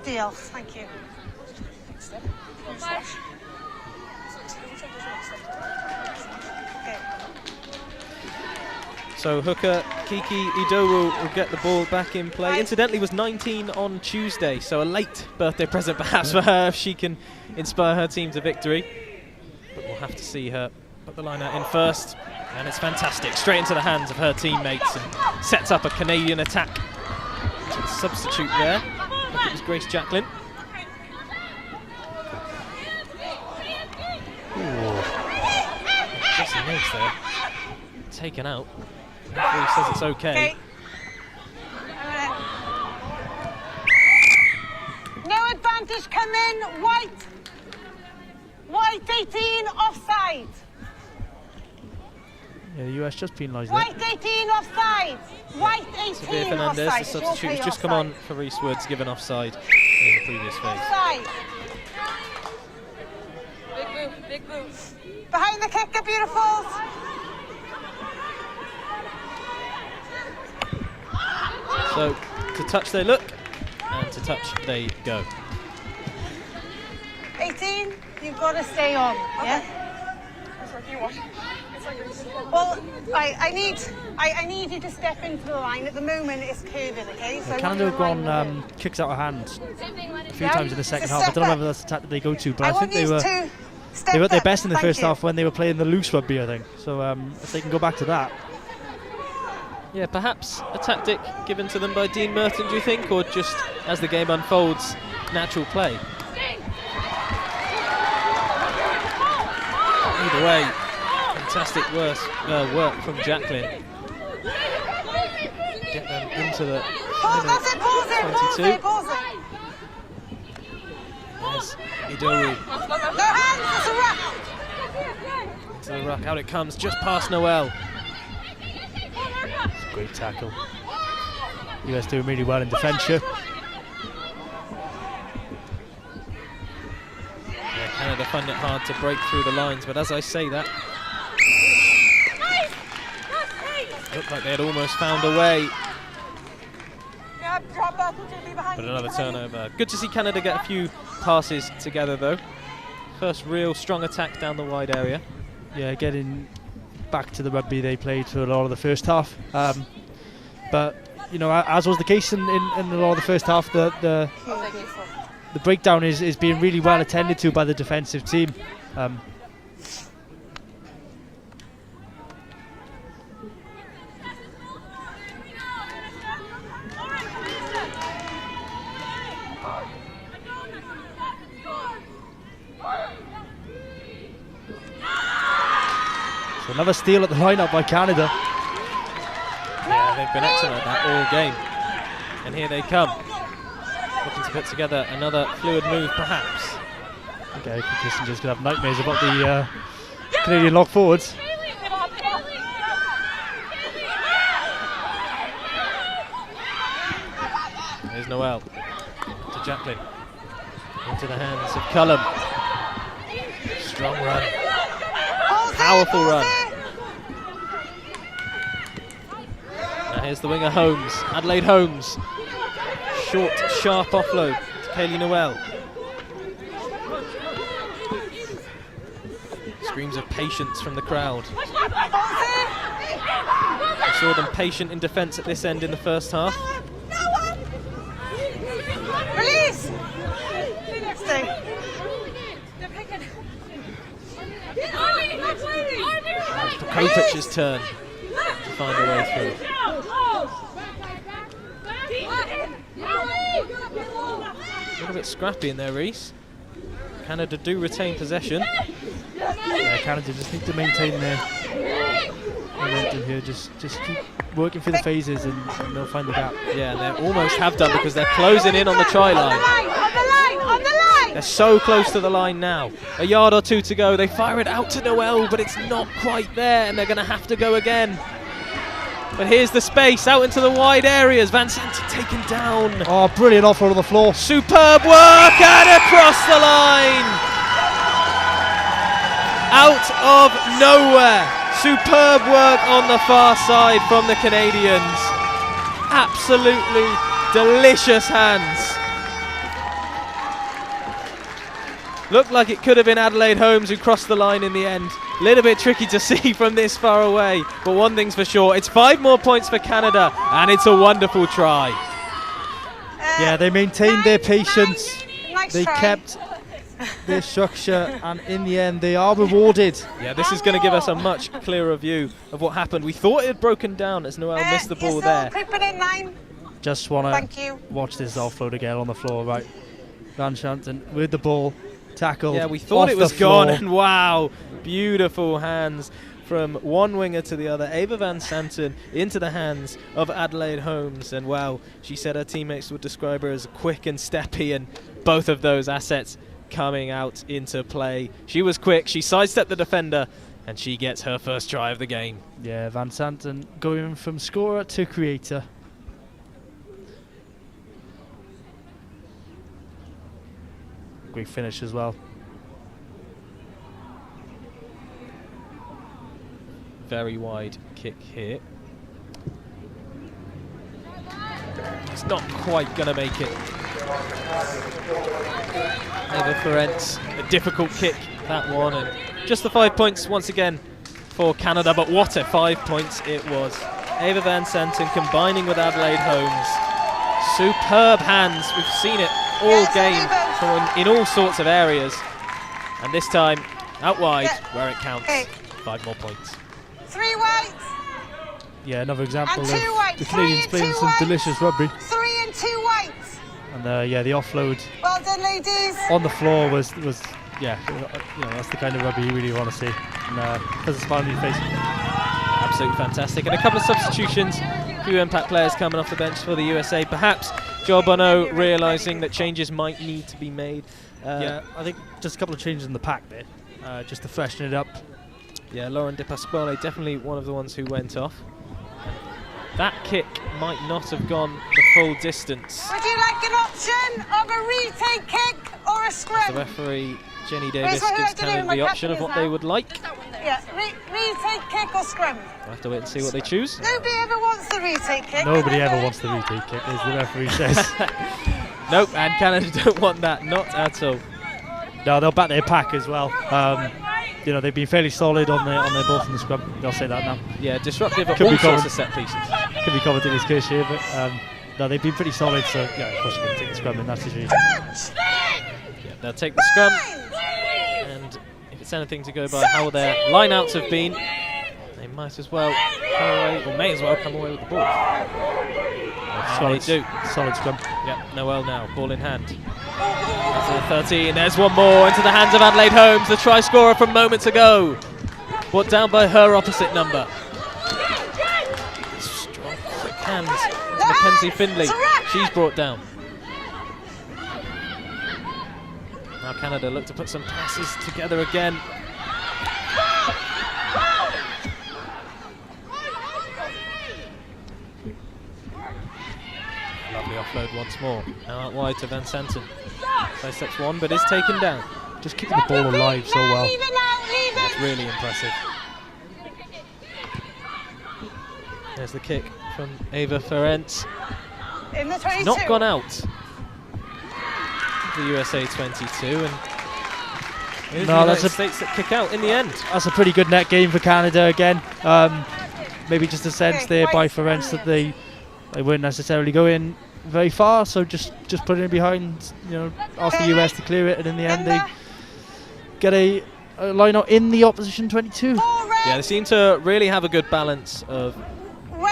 Deal, thank you. So hooker Kiki Idowu will get the ball back in play. Incidentally, was 19 on Tuesday, so a late birthday present perhaps for her if she can inspire her team to victory. But we'll have to see her put the line out in first, and it's fantastic. Straight into the hands of her teammates and sets up a Canadian attack. To the substitute there. I think it was Grace Jacqueline. Ooh. legs there. Taken out. Referee says it's okay. No advantage come in, white. White 18, offside. Yeah, the US just penalised White 18, offside. White 18, Severe Fernandez, offside. the substitute, has just come on for Reese Woods, given offside in the previous phase. Offside. Big move. Behind the kicker, beautifuls. So, to touch they look, and to touch they go. 18, you've got to stay on, yeah? Well, I need you to step into the line. At the moment, it's curving, okay? So Canada have gone kicks out of hand a few times in the second half. I don't know whether that's the tactic they go to, but I think they were at their best in the first half when they were playing the loose rugby, I think. So if they can go back to that. Yeah, perhaps a tactic given to them by Dean Merton, do you think, or just as the game unfolds, natural play? Either way, fantastic work from Jacqueline. Get them into the 22. There's Idowu. No hands, it's a ruck. Into the ruck, out it comes, just past Noel. Great tackle. US doing really well in defence here. Yeah, Canada find it hard to break through the lines, but as I say that, looked like they had almost found a way. But another turnover. Good to see Canada get a few passes together though. First real strong attack down the wide area. Yeah, getting back to the rugby they played for a lot of the first half. But you know, as was the case in a lot of the first half, the breakdown is being really well attended to by the defensive team. So another steal at the lineup by Canada. Yeah, they've been excellent at that all game. And here they come. Looking to put together another fluid move, perhaps. Okay, Kissinger's going to have nightmares about the Canadian lock forwards. There's Noel to Jacqueline. Into the hands of Cullum. Strong run. Powerful run. Now here's the winger Holmes, Adelaide Holmes. Short, sharp offload to Kaylee Noel. Screams of patience from the crowd. I saw them patient in defence at this end in the first half. Release! Kovac's turn to find a way through. A little bit scrappy in there, Reese. Canada do retain possession. Yeah, Canada just need to maintain their momentum here. Just keep working through the phases and they'll find the gap. Yeah, and they almost have done because they're closing in on the try line. They're so close to the line now. A yard or two to go. They fire it out to Noel, but it's not quite there, and they're going to have to go again. But here's the space out into the wide areas. Van Santi taken down. Oh, brilliant offer on the floor. Superb work and across the line. Out of nowhere. Superb work on the far side from the Canadians. Absolutely delicious hands. Looked like it could have been Adelaide Holmes who crossed the line in the end. A little bit tricky to see from this far away, but one thing's for sure, it's 5 more points for Canada, and it's a wonderful try. Yeah, they maintained their patience. They try. kept their structure, and in the end, they are rewarded. Yeah, this is going to give us a much clearer view of what happened. We thought it had broken down as Noel missed the ball there. Just want to watch this offload again on the floor, right? Van Shanten with the ball. Tackled. Yeah, we thought it was gone, and wow, beautiful hands from one winger to the other. Ava Van Santen into the hands of Adelaide Holmes, and wow, she said her teammates would describe her as quick and steppy, and both of those assets coming out into play. She was quick, she sidestepped the defender, and she gets her first try of the game. Yeah, Van Santen going from scorer to creator. Great finish as well. Very wide kick here. It's not quite going to make it. Eva Ferentz, a difficult kick, that one, and just the 5 points once again for Canada, but what a 5 points it was. Ava Van Santen combining with Adelaide Holmes. Superb hands, we've seen it all game in all sorts of areas, and this time out wide where it counts. 5 more points. 3 whites. Yeah, another example of whites. the Canadians playing some delicious rugby. 3 and 2 whites. And yeah, the offload Well done, ladies. on the floor was yeah, you know, that's the kind of rugby you really want to see. And has a smile on your face. Absolutely fantastic. And a couple of substitutions. A few impact players coming off the bench for the USA. Perhaps Joel Bono realising that changes might need to be made. Yeah, I think just a couple of changes in the pack there, just to freshen it up. Yeah, Lauren De Pasquale definitely one of the ones who went off. That kick might not have gone the full distance. Would you like an option of a retake kick or a scrum? The referee, Jenny Davis, what I gives like to do Canada with the my option of what captains they now. would like. Yeah, retake kick or scrum. We'll have to wait and see what they choose. Nobody ever wants the retake kick. Nobody ever wants the retake kick, as the referee says. Nope, and Canada don't want that, not at all. No, they'll back their pack as well. You know, they've been fairly solid on their ball from the scrum. They'll say that now. Yeah, disruptive at Could all be sorts of set pieces. Could be commenting his curse here, but no, they've been pretty solid. So yeah, of course, you're going to take the scrum in that situation. Yeah, they'll take the scrum, and if it's anything to go by how their line-outs have been, they might as well come away, or may as well come away with the ball. Solid, They do. solid scrum. Yeah, Noel now, ball in hand. Into the 13, there's one more into the hands of Adelaide Holmes, the try scorer from moments ago. Brought down by her opposite number. Strong, quick hands to Mackenzie Findlay. She's brought down. Now Canada look to put some passes together again. Lovely offload once more. Now out wide to Van Santen. So steps one, but is taken down. Just keeping the ball alive so well. That's really impressive. There's the kick from Ava Ferentz. In the 22. Not gone out. The USA 22, and it is the United States that kick out in the end. That's a pretty good net game for Canada again. Maybe just a sense there by Ferentz that they weren't necessarily going very far, so just putting it behind, you know, ask the US to clear it, and in the end they get a line out in the opposition 22. Yeah, they seem to really have a good balance of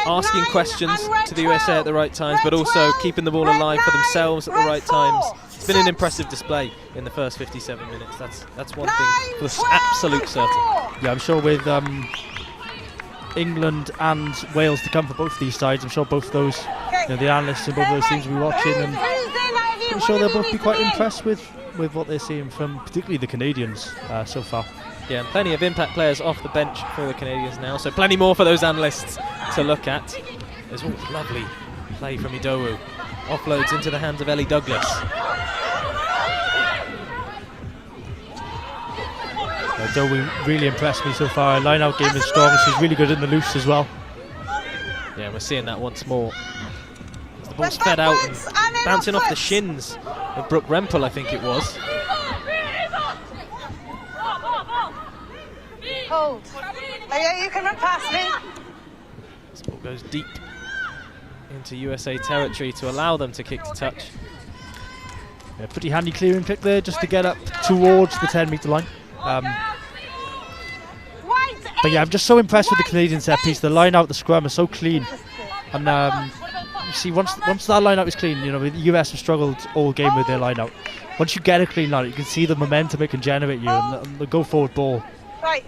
asking questions to the USA at the right times, but also keeping the ball alive for themselves at the right times. It's been an impressive display in the first 57 minutes. That's one thing for absolute certain. Yeah, I'm sure with England and Wales to come for both these sides, I'm sure both of those, you know, the analysts in both of those teams will be watching, and I'm sure they'll both be quite impressed with what they're seeing from particularly the Canadians so far. Yeah, and plenty of impact players off the bench for the Canadians now, so plenty more for those analysts to look at. There's all lovely play from Idowu. Offloads into the hands of Ellie Douglas. Idowu really impressed me so far. Her line-out game is strong. She's really good in the loose as well. Yeah, we're seeing that once more. As the ball's fed out and bouncing off the shins of Brooke Rempel, I think it was. Hold. Yeah, you can run past me. This ball goes deep into USA territory to allow them to kick to touch. Yeah, pretty handy clearing kick there just to get up towards the 10-metre line. But yeah, I'm just so impressed with the Canadian set piece. The line out, the scrum is so clean. And you see, once that line out is clean, you know, the US have struggled all game with their line out. Once you get a clean line out, you can see the momentum it can generate you, and the go forward ball Right.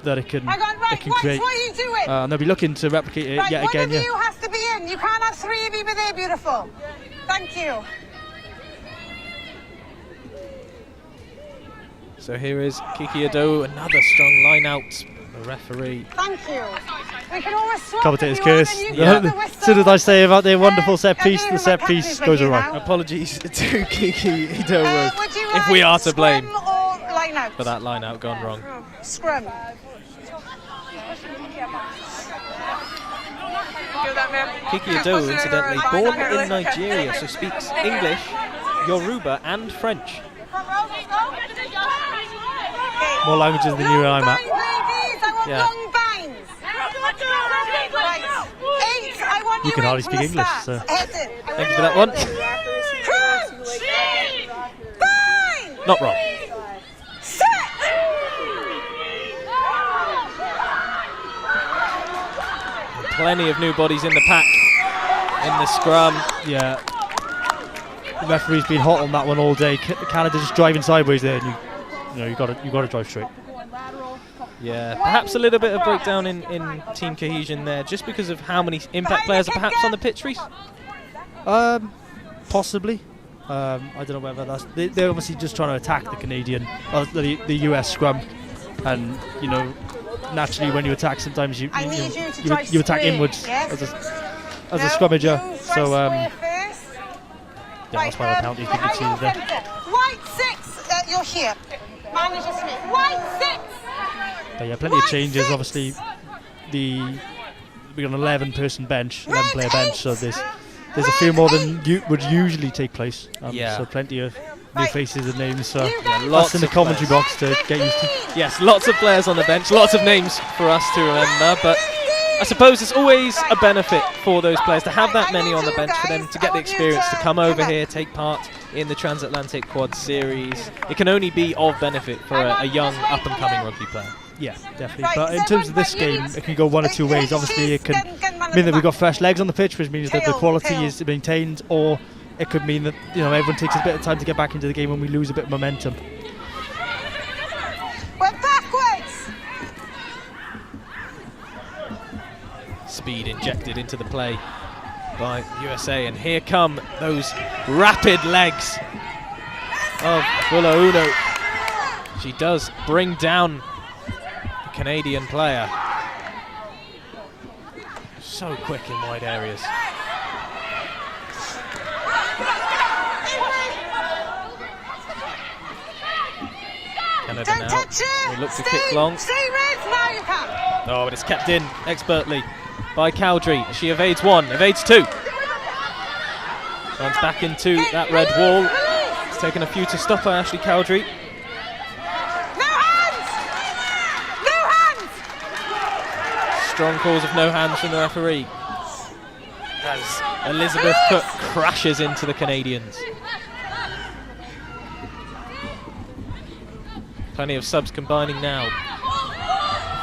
that it can Hang on, right, it can Whites, create. what are you doing? And they'll be looking to replicate it Right, yet one again. of Yeah. you has to be in. You can't have three of you but they're beautiful. Thank you. So here is Kiki Ado, another strong line out. The referee. Thank you. We can always swap. Commentator's if you want, curse. and you can have the As soon as I say about their wonderful set I'll piece, do the my set captain's piece with goes you awry. now. Apologies to Kiki Ado Would you if we like are to blame scrum or line out? for that line out gone wrong. Scrum. Kiki Ado, incidentally, born in Nigeria, so speaks English, Yoruba and French. More languages than you and I'm at. Ladies, I want Yeah. long bines. Right. 8, I want You can in hardly from speak the English, start. so. Headed. Thank you for that one. Crunch. Bine. Not wrong. Set. Plenty of new bodies in the pack in the scrum. Yeah. The referee's been hot on that one all day. Canada just driving sideways there, and you got to drive straight. Yeah, perhaps a little bit of breakdown in team cohesion there, just because of how many impact players are perhaps on the pitch, Reece. Possibly. I don't know whether that's. They're obviously just trying to attack the Canadian, the US scrum, and naturally when you attack, sometimes you I need you to drive attack square, inwards yes? as a No, scrummager. you drive So square first. that's why the penalty's been conceded there. White 6, you're here. Manager Smith. White 6. But yeah, plenty of changes. Obviously, we got an 11-person bench, 11-player bench, so there's a few more than would usually take place. Yeah. So plenty of new faces and names. So lots lots in the of commentary players. box to get used to. Yes, lots of players on the bench, lots of names for us to remember, but I suppose it's always a benefit for those players to have that many on the bench, for them to get the experience to come over here, take part in the Transatlantic Quad Series. It can only be of benefit for a young, up-and-coming rugby player. Yeah, definitely. But in terms of this game, it can go one or two ways. Obviously, it can mean that we've got fresh legs on the pitch, which means that the quality is maintained, or it could mean that everyone takes a bit of time to get back into the game when we lose a bit of momentum. We're backwards. Speed injected into the play by USA, and here come those rapid legs of Fula Uno. She does bring down the Canadian player. So quick in wide areas. Canada Don't now. touch it. They look to Stay, kick long. Stay red. Now you can. Oh, but it's kept in expertly by Cowdrey. She evades one, evades two. Runs back into that red wall. It's taken a few to stop her, Ashley Cowdrey. No hands. No hands. Strong calls of no hands from the referee as Elizabeth Cook crashes into the Canadians. Plenty of subs combining now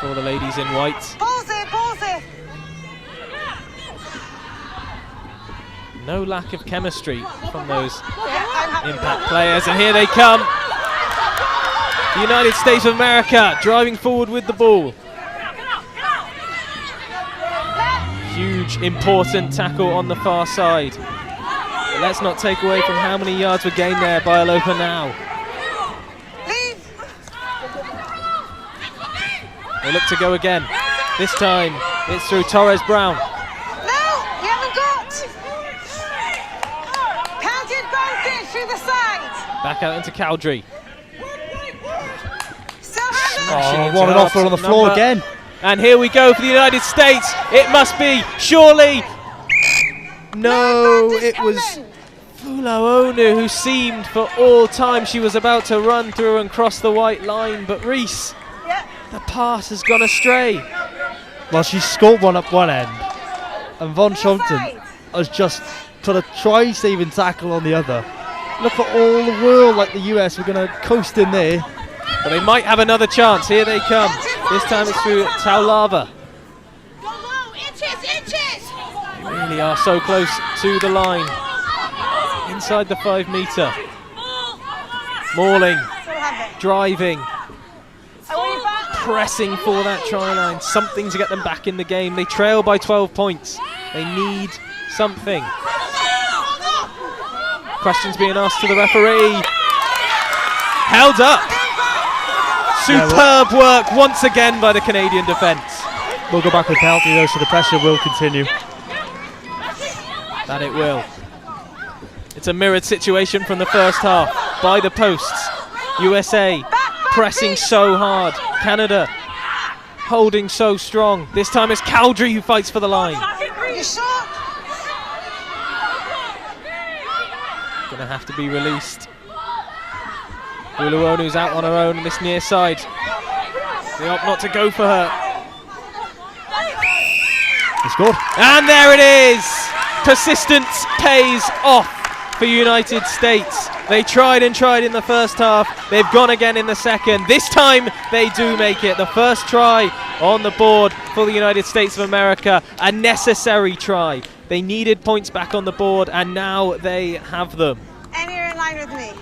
for the ladies in white. Pause it. Pause it. No lack of chemistry from those impact players, and here they come. The United States of America driving forward with the ball. Huge, important tackle on the far side. But let's not take away from how many yards were gained there by Alopa now. They look to go again. This time it's through Torres Brown. No, you haven't got. Counted both it through the side. Back out into Cowdrey. Oh, what an offer on the floor again. And here we go for the United States. It must be, surely. No, it was Fula Onu who seemed for all time she was about to run through and cross the white line. But Reece, the pass has gone astray. Well, she scored one up one end, and Von Shompton has just put a try-saving tackle on the other. Look for all the world like the US were going to coast in there. But they might have another chance. Here they come. This time it's through Taulava. They really are so close to the line. Inside the 5 metre. Mauling. Driving. pressing for that try line, something to get them back in the game. They trail by 12 points. They need something. Questions being asked to the referee. Held up. Superb work once again by the Canadian defence. We'll go back with penalty though, so the pressure will continue. That it will. It's a mirrored situation from the first half. By the posts. USA pressing so hard. Canada holding so strong. This time it's Cowdrey who fights for the line. Gonna have to be released. Uluonu's out on her own on this near side. They opt not to go for her. He scored. And there it is! Persistence pays off for United States. They tried and tried in the first half. They've gone again in the second. This time they do make it. The first try on the board for the United States of America. A necessary try. They needed points back on the board and now they have them. And you're in line with me.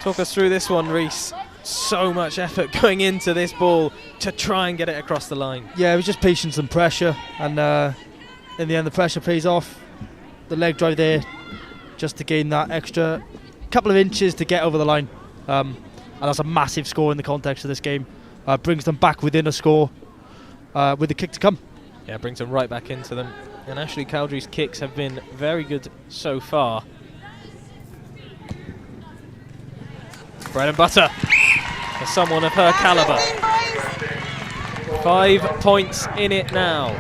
Talk us through this one, Reese. So much effort going into this ball to try and get it across the line. Yeah, it was just patience and pressure, and in the end the pressure pays off. The leg drive there just to gain that extra couple of inches to get over the line, and that's a massive score in the context of this game. Brings them back within a score with the kick to come. Yeah, brings them right back into them. And Ashley Cowdrey's kicks have been very good so far. Bread and butter for someone of her calibre. 5 points in it now.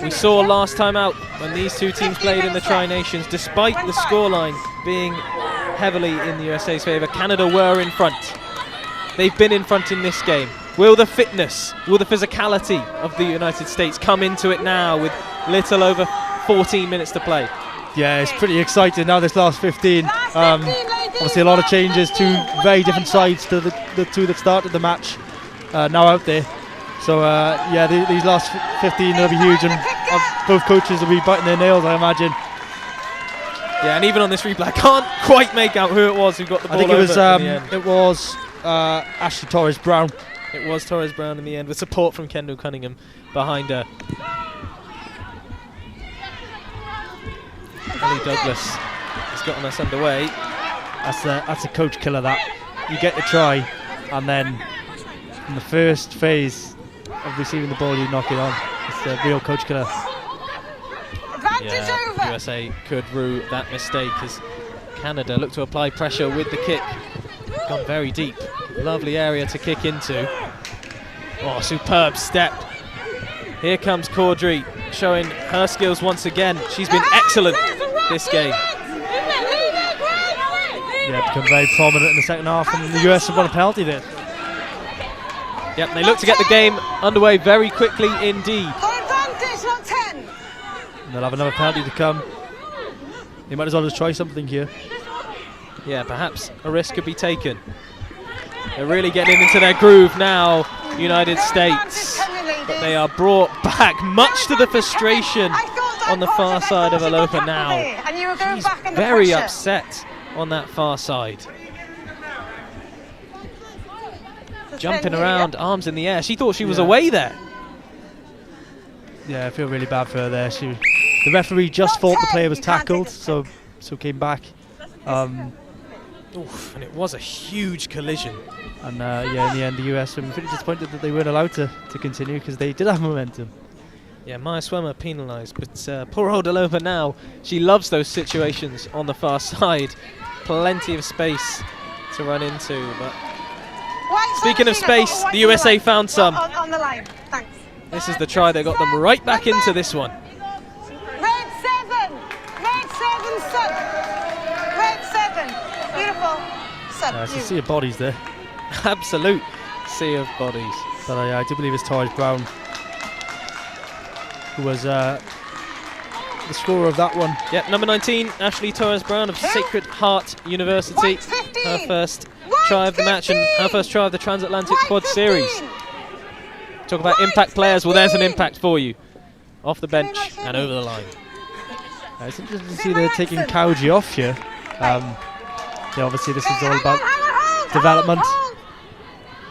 We saw last time out when these two teams played in the Tri-Nations, despite the scoreline being heavily in the USA's favour, Canada were in front. They've been in front in this game. Will the fitness, will the physicality of the United States come into it now with little over 14 minutes to play? Yeah, it's pretty exciting now, this last 15. Obviously a lot of changes, two very different sides to the two that started the match now out there. So yeah, these last 15 will be huge, and both coaches will be biting their nails, I imagine. Yeah, and even on this replay, I can't quite make out who it was who got the ball over in the end. It was Ashley Torres-Brown. It was Torres-Brown in the end, with support from Kendall Cunningham behind her. Ellie Douglas has gotten us underway. That's a coach killer, that. You get the try, and then in the first phase of receiving the ball, you knock it on. It's a real coach killer. Yeah, USA could rue that mistake as Canada look to apply pressure with the kick. Gone very deep. Lovely area to kick into. Oh, superb step. Here comes Cowdrey showing her skills once again. She's been excellent this game. Yeah, become very prominent in the second half, and the US have won a penalty there. Yep, they look to get the game underway very quickly indeed. And they'll have another penalty to come. They might as well just try something here. Yeah, perhaps a risk could be taken. They're really getting into their groove now, United States. But they are brought back, much to the frustration on the far side of Alopa now. She's very upset on that far side. Jumping around, arms in the air. She thought she was away there. Yeah, I feel really bad for her there. The referee just thought the player was tackled, so came back. Oof, and it was a huge collision. And yeah, in the end, the US were pretty disappointed that they weren't allowed to continue, because they did have momentum. Yeah, Maya Swimmer penalised, but poor old Alopa now, she loves those situations on the far side. Plenty of space to run into, but speaking of space, the USA found some. On the line, thanks. This is the try that got them right back into this one. Red 7, sub. Red 7, beautiful, sub. It's a sea of bodies there. Absolute sea of bodies. But I do believe it's Torres-Brown who was the scorer of that one. Yep, number 19, Ashley Torres-Brown of Sacred Heart University. Her first try of the match and her first try of the Transatlantic Quad Series. Talk about impact players. Well, there's an impact for you. Off the bench and over the line. It's interesting to see they're taking Cowdrey off here. yeah, obviously this is all about development.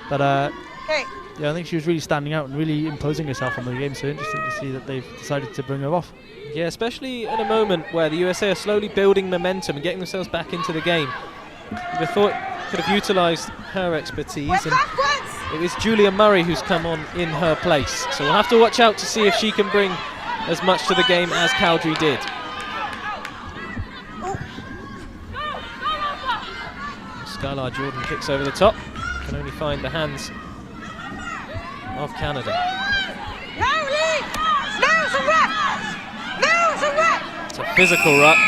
But yeah, I think she was really standing out and really imposing herself on the game. So interesting to see that they've decided to bring her off. Yeah, especially in a moment where the USA are slowly building momentum and getting themselves back into the game. I thought could have utilised her expertise, and it was Julia Murray who's come on in her place. So we'll have to watch out to see if she can bring as much to the game as Cowdrey did. Skylar Jordan kicks over the top, can only find the hands of Canada. It's a physical ruck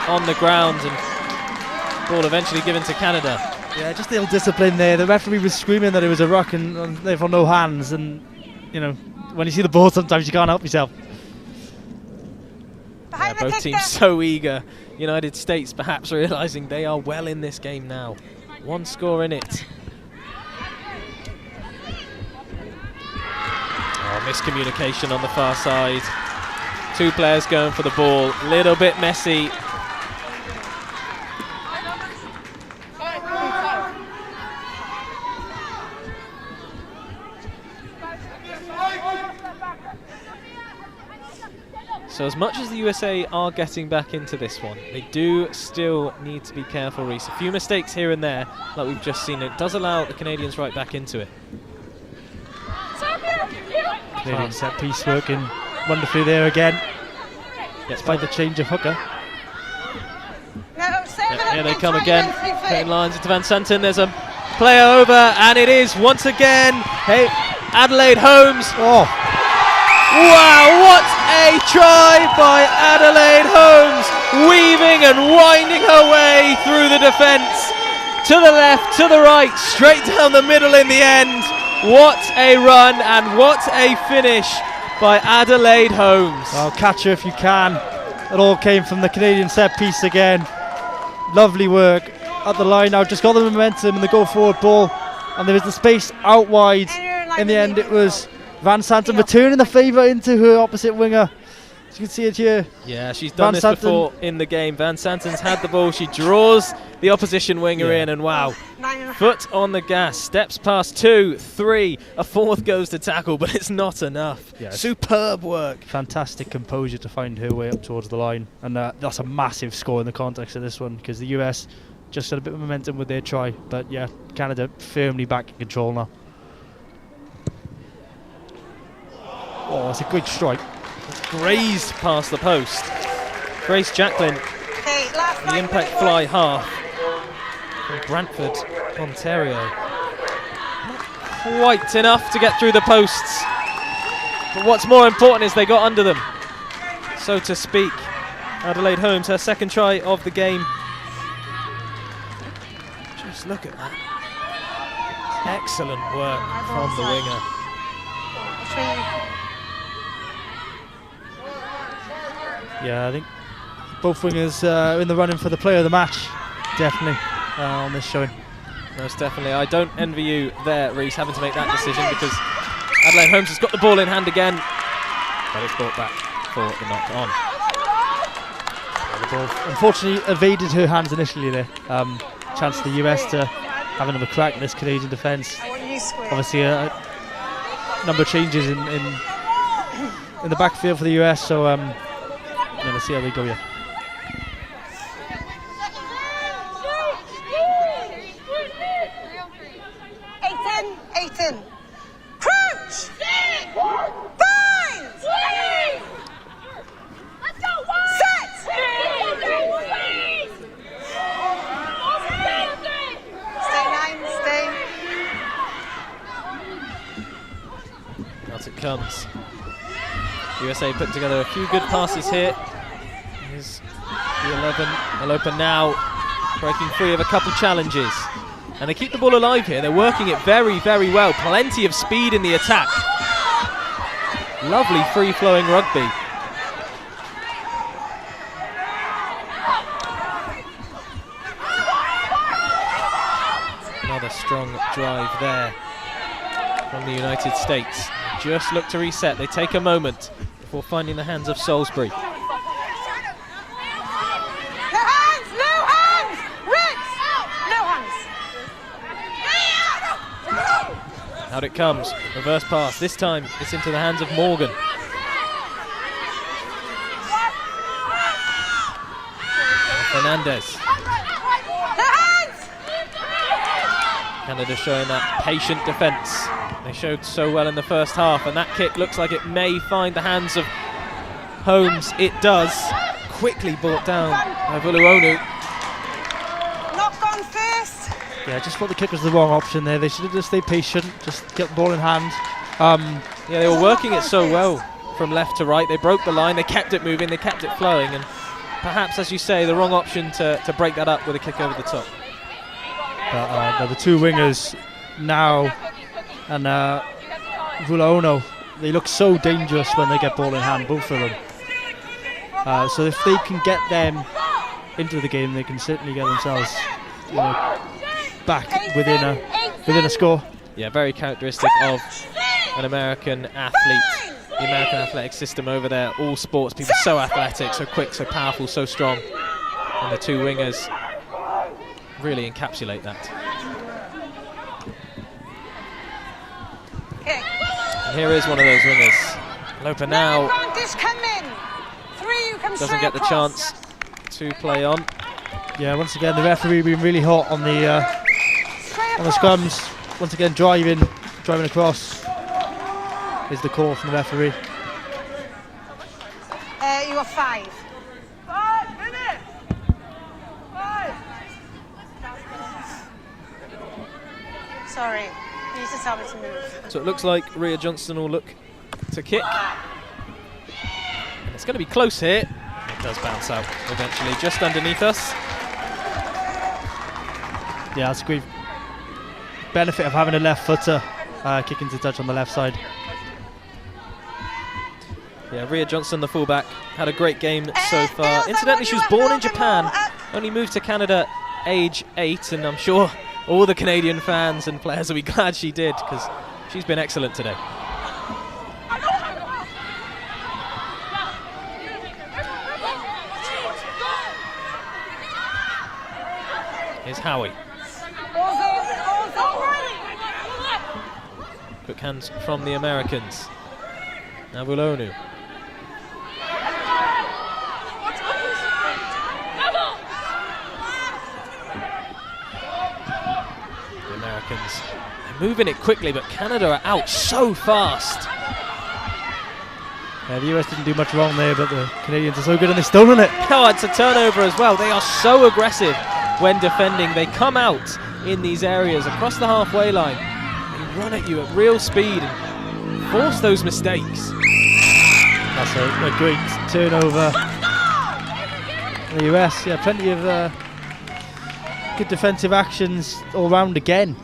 on the ground, and ball eventually given to Canada. Yeah, just a little discipline there. The referee was screaming that it was a ruck and therefore no hands, and you know, when you see the ball sometimes you can't help yourself. Yeah, both teams so eager. United States perhaps realising they are well in this game now. One score in it. Oh, miscommunication on the far side. Two players going for the ball. Little bit messy. So as much as the USA are getting back into this one, they do still need to be careful, Reece. A few mistakes here and there, like we've just seen. It does allow the Canadians right back into it. Canadian set piece working wonderfully there again. Despite the change of hooker. Here they come again. Cutting lines into Van Santen. There's a player over, and it is once again Adelaide Holmes. Oh. Wow, what a try by Adelaide Holmes, weaving and winding her way through the defence, to the left, to the right, straight down the middle in the end. What a run and what a finish by Adelaide Holmes. Well, catch her if you can. It all came from the Canadian set piece again. Lovely work at the line now, just got the momentum and the go forward ball, and there was the space out wide. In the end it was Van Santen returning the favour into her opposite winger. As you can see it here. Yeah, she's done this before in the game. Van Santen's had the ball. She draws the opposition winger in, and wow, foot on the gas. Steps past 2, 3. A fourth goes to tackle, but it's not enough. Yes. Superb work. Fantastic composure to find her way up towards the line. And that's a massive score in the context of this one, because the US just had a bit of momentum with their try. But yeah, Canada firmly back in control now. Oh, it's a good strike. It's grazed past the post. Grace Jacqueline, the impact fly half from Brantford, Ontario. Not quite enough to get through the posts. But what's more important is they got under them, so to speak. Adelaide Holmes, her second try of the game. Just look at that. Excellent work from the winger. Yeah, I think both wingers are in the running for the player of the match, definitely, on this showing. Most definitely. I don't envy you there, Reece, having to make that decision, because Adelaide Holmes has got the ball in hand again, but it's brought back for the knock on. The ball unfortunately evaded her hands initially there. Chance for the US to have another crack at this Canadian defence. Obviously a number of changes in the backfield for the US, so let's see how they go here. Eight in. Crouch! Bind! Let's go! Set! Stay 9, stay. Out it comes. USA put together a few good passes here. Here's the 11. They'll open now, breaking free of a couple challenges. And they keep the ball alive here. They're working it very, very well. Plenty of speed in the attack. Lovely free-flowing rugby. Another strong drive there from the United States. Just look to reset. They take a moment before finding the hands of Salisbury. No hands! Ritz! Out it comes. Reverse pass. This time it's into the hands of Morgan. Fernandez. Canada showing that patient defence. They showed so well in the first half, and that kick looks like it may find the hands of Holmes. It does. Quickly brought down by WRU. Not gone first. Yeah, just thought the kick was the wrong option there. They should have just stayed patient, just get the ball in hand. Yeah, they were working it so well from left to right. They broke the line, they kept it moving, they kept it flowing, and perhaps, as you say, the wrong option to break that up with a kick over the top. But the two wingers now and Vulaono, they look so dangerous when they get ball in hand, both of them. So if they can get them into the game, they can certainly get themselves back within a score. Yeah, very characteristic of an American athlete. The American athletic system over there, all sports people so athletic, so quick, so powerful, so strong. And the two wingers really encapsulate that. And here is one of those wingers. Lopa now doesn't get the chance to play on. Yeah, once again the referee being really hot on the scrums. Once again driving across is the call from the referee. You are 5. 5 minutes. 5. Sorry, you used to tell me to move. So it looks like Rhea Johnston will look to kick. And it's going to be close here. It does bounce out eventually, just underneath us. Yeah, that's a great benefit of having a left footer kicking to touch on the left side. Yeah, Rhea Johnston, the fullback, had a great game so far. Incidentally, she was born in Japan, only moved to Canada age 8, and I'm sure all the Canadian fans and players will be glad she did, because she's been excellent today. Here's Howie. Quick hands from the Americans. Now Vulaono. The Americans are moving it quickly, but Canada are out so fast. Yeah, the US didn't do much wrong there, but the Canadians are so good and they've stolen it. Oh, it's a turnover as well. They are so aggressive when defending. They come out in these areas across the halfway line. They run at you at real speed and force those mistakes. That's a great turnover. The US, yeah, plenty of good defensive actions all round again.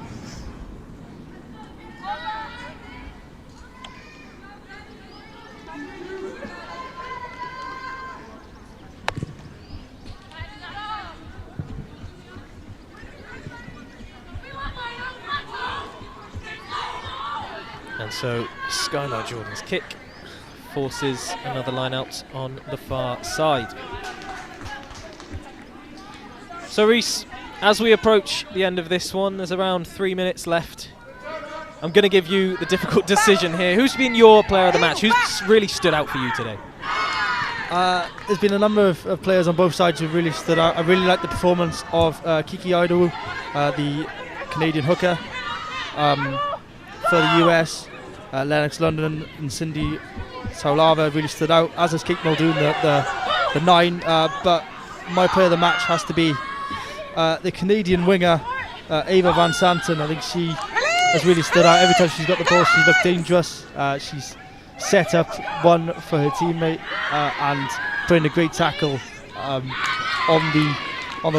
And so Skylar Jordan's kick forces another line out on the far side. So Reece, as we approach the end of this one, there's around 3 minutes left. I'm going to give you the difficult decision here. Who's been your player of the match? Who's really stood out for you today? There's been a number of players on both sides who really stood out. I really like the performance of Kiki Aidowu, the Canadian hooker. For the US, Lennox London and Cindy Saulava really stood out, as has Kate Muldoon, the 9. But my player of the match has to be the Canadian winger, Ava Van Santen. I think she has really stood out. Every time she's got the ball, she's looked dangerous. She's set up one for her teammate and putting a great tackle on the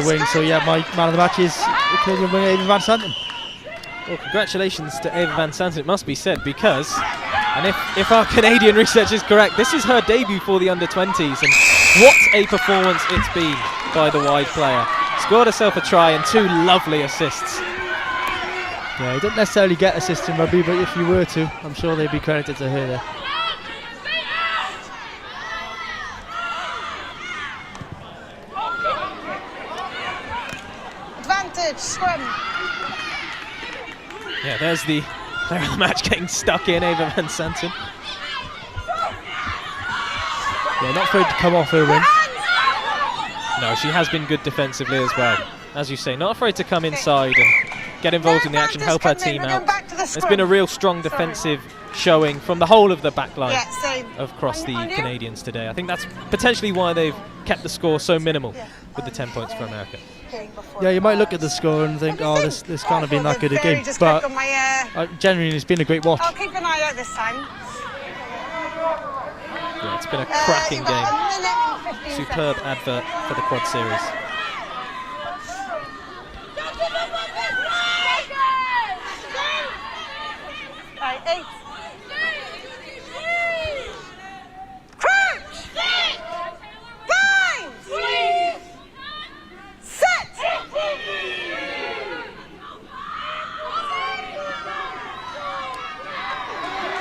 wing. So yeah, my man of the match is the Canadian winger, Ava Van Santen. Well, congratulations to Ava Van Santen, it must be said, because, and if our Canadian research is correct, this is her debut for the under-20s, and what a performance it's been by the wide player. Scored herself a try and 2 lovely assists. Yeah, you don't necessarily get assists in rugby, but if you were to, I'm sure they'd be credited to her there. Advantage, scrum. Yeah, there's the player of the match getting stuck in, Ava Van Santen. Yeah, not afraid to come off her wing. No, she has been good defensively as well. As you say, not afraid to come inside and get involved in the action, help her team out. There's been a real strong defensive showing from the whole of the back line across the Canadians today. I think that's potentially why they've kept the score so minimal with the 10 points for America. Yeah, you might look at the score and think, oh, this can't have been that good a game, but genuinely it's been a great watch. I'll keep an eye out this time. Yeah, it's been a cracking game. Superb advert for the Quad Series. Right, 8. Crouch! 5! Set!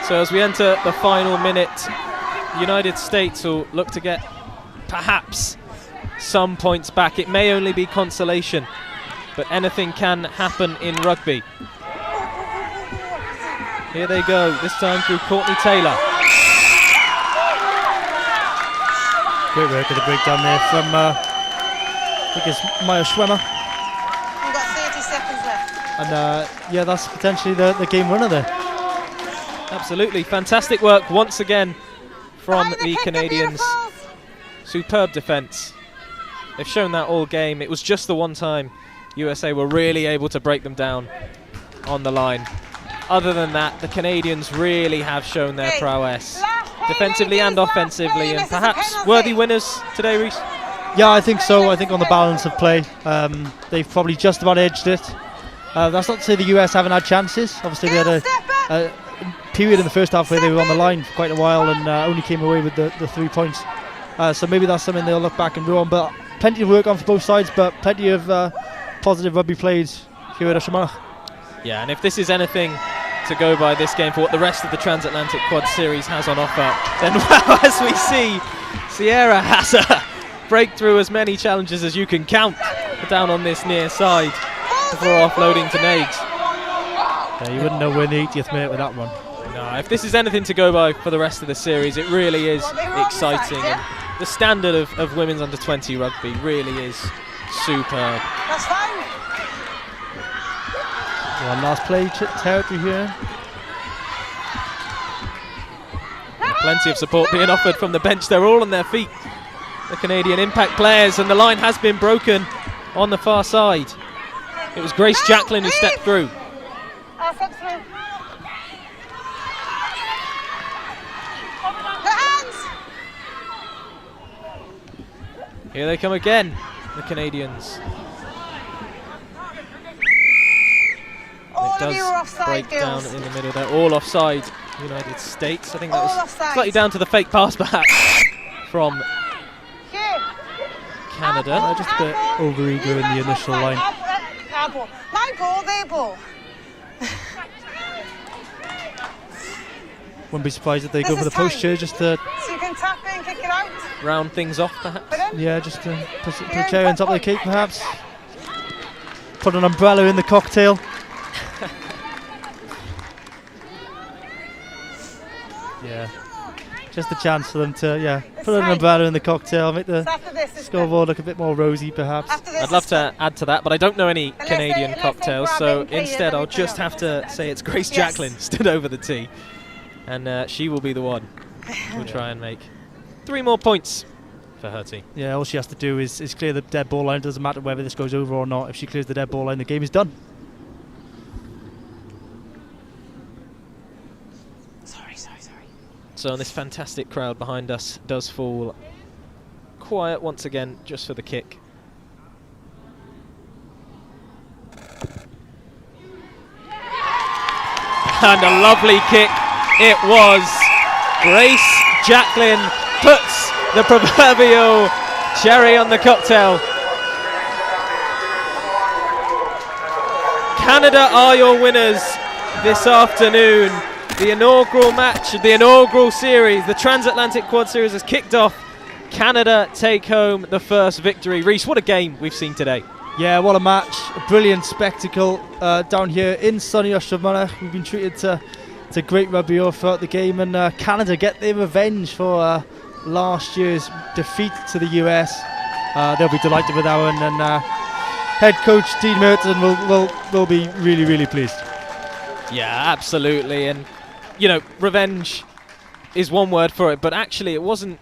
So as we enter the final minute, the United States will look to get perhaps some points back. It may only be consolation, but anything can happen in rugby. Here they go, this time through Courtney Taylor. Great work at the breakdown there from, I think it's Maya Schwemmer. We've got 30 seconds left. And yeah, that's potentially the game winner there. Absolutely, fantastic work once again from the Canadians. Superb defence. They've shown that all game. It was just the one time USA were really able to break them down on the line. Other than that, the Canadians really have shown their prowess, defensively and offensively, and perhaps worthy winners today, Reece? Yeah, I think so. I think on the balance of play, they've probably just about edged it. That's not to say the US haven't had chances. Obviously, they had a period in the first half where they were on the line for quite a while and only came away with the 3 points. So maybe that's something they'll look back and draw on. But plenty of work on for both sides, but plenty of positive rugby played here at Ashamath. Yeah, and if this is anything to go by this game for what the rest of the Transatlantic Quad Series has on offer, then well, as we see, Sierra has a breakthrough as many challenges as you can count down on this near side before offloading to Nags. Yeah, you wouldn't know we're in the 80th minute with that one. No, if this is anything to go by for the rest of the series, it really is exciting. And the standard of women's under-20 rugby really is superb. That's fine. One last play territory here. Plenty of support being offered from the bench. They're all on their feet, the Canadian Impact players, and the line has been broken on the far side. It was Grace Jacklin who stepped through. I'll step through. Your hands! Here they come again, the Canadians. It does break down in the middle. They're all offside, United States. I think that was slightly down to the fake pass perhaps from Canada. Just a bit over-eager in the initial line. My ball, their ball. Wouldn't be surprised if they go for the post chair just to... So you can tap it and kick it out? Round things off perhaps? Yeah, just to put a chair on top of the cake perhaps. Put an umbrella in the cocktail. Yeah, just a chance for them to put an umbrella in the cocktail, make the scoreboard look a bit more rosy perhaps. I'd love to add to that, but I don't know any Canadian cocktails, so instead I'll just have to say it's Grace Jacklin stood over the tee, and she will be the one who'll try and make 3 more points for her team. Yeah, all she has to do is clear the dead ball line. It doesn't matter whether this goes over or not. If she clears the dead ball line, the game is done. So this fantastic crowd behind us does fall quiet once again just for the kick. And a lovely kick it was. Grace Jacklin puts the proverbial cherry on the cocktail. Canada are your winners this afternoon. The inaugural match, the inaugural series, the Transatlantic Quad Series has kicked off. Canada take home the first victory. Reece, what a game we've seen today. Yeah, what a match. A brilliant spectacle down here in sunny Ystrad Mynach. We've been treated to great rugby all throughout the game, and Canada get their revenge for last year's defeat to the US. They'll be delighted with that one, and head coach Dean Merton will be really, really pleased. Yeah, absolutely. And, you know, revenge is one word for it, but actually it wasn't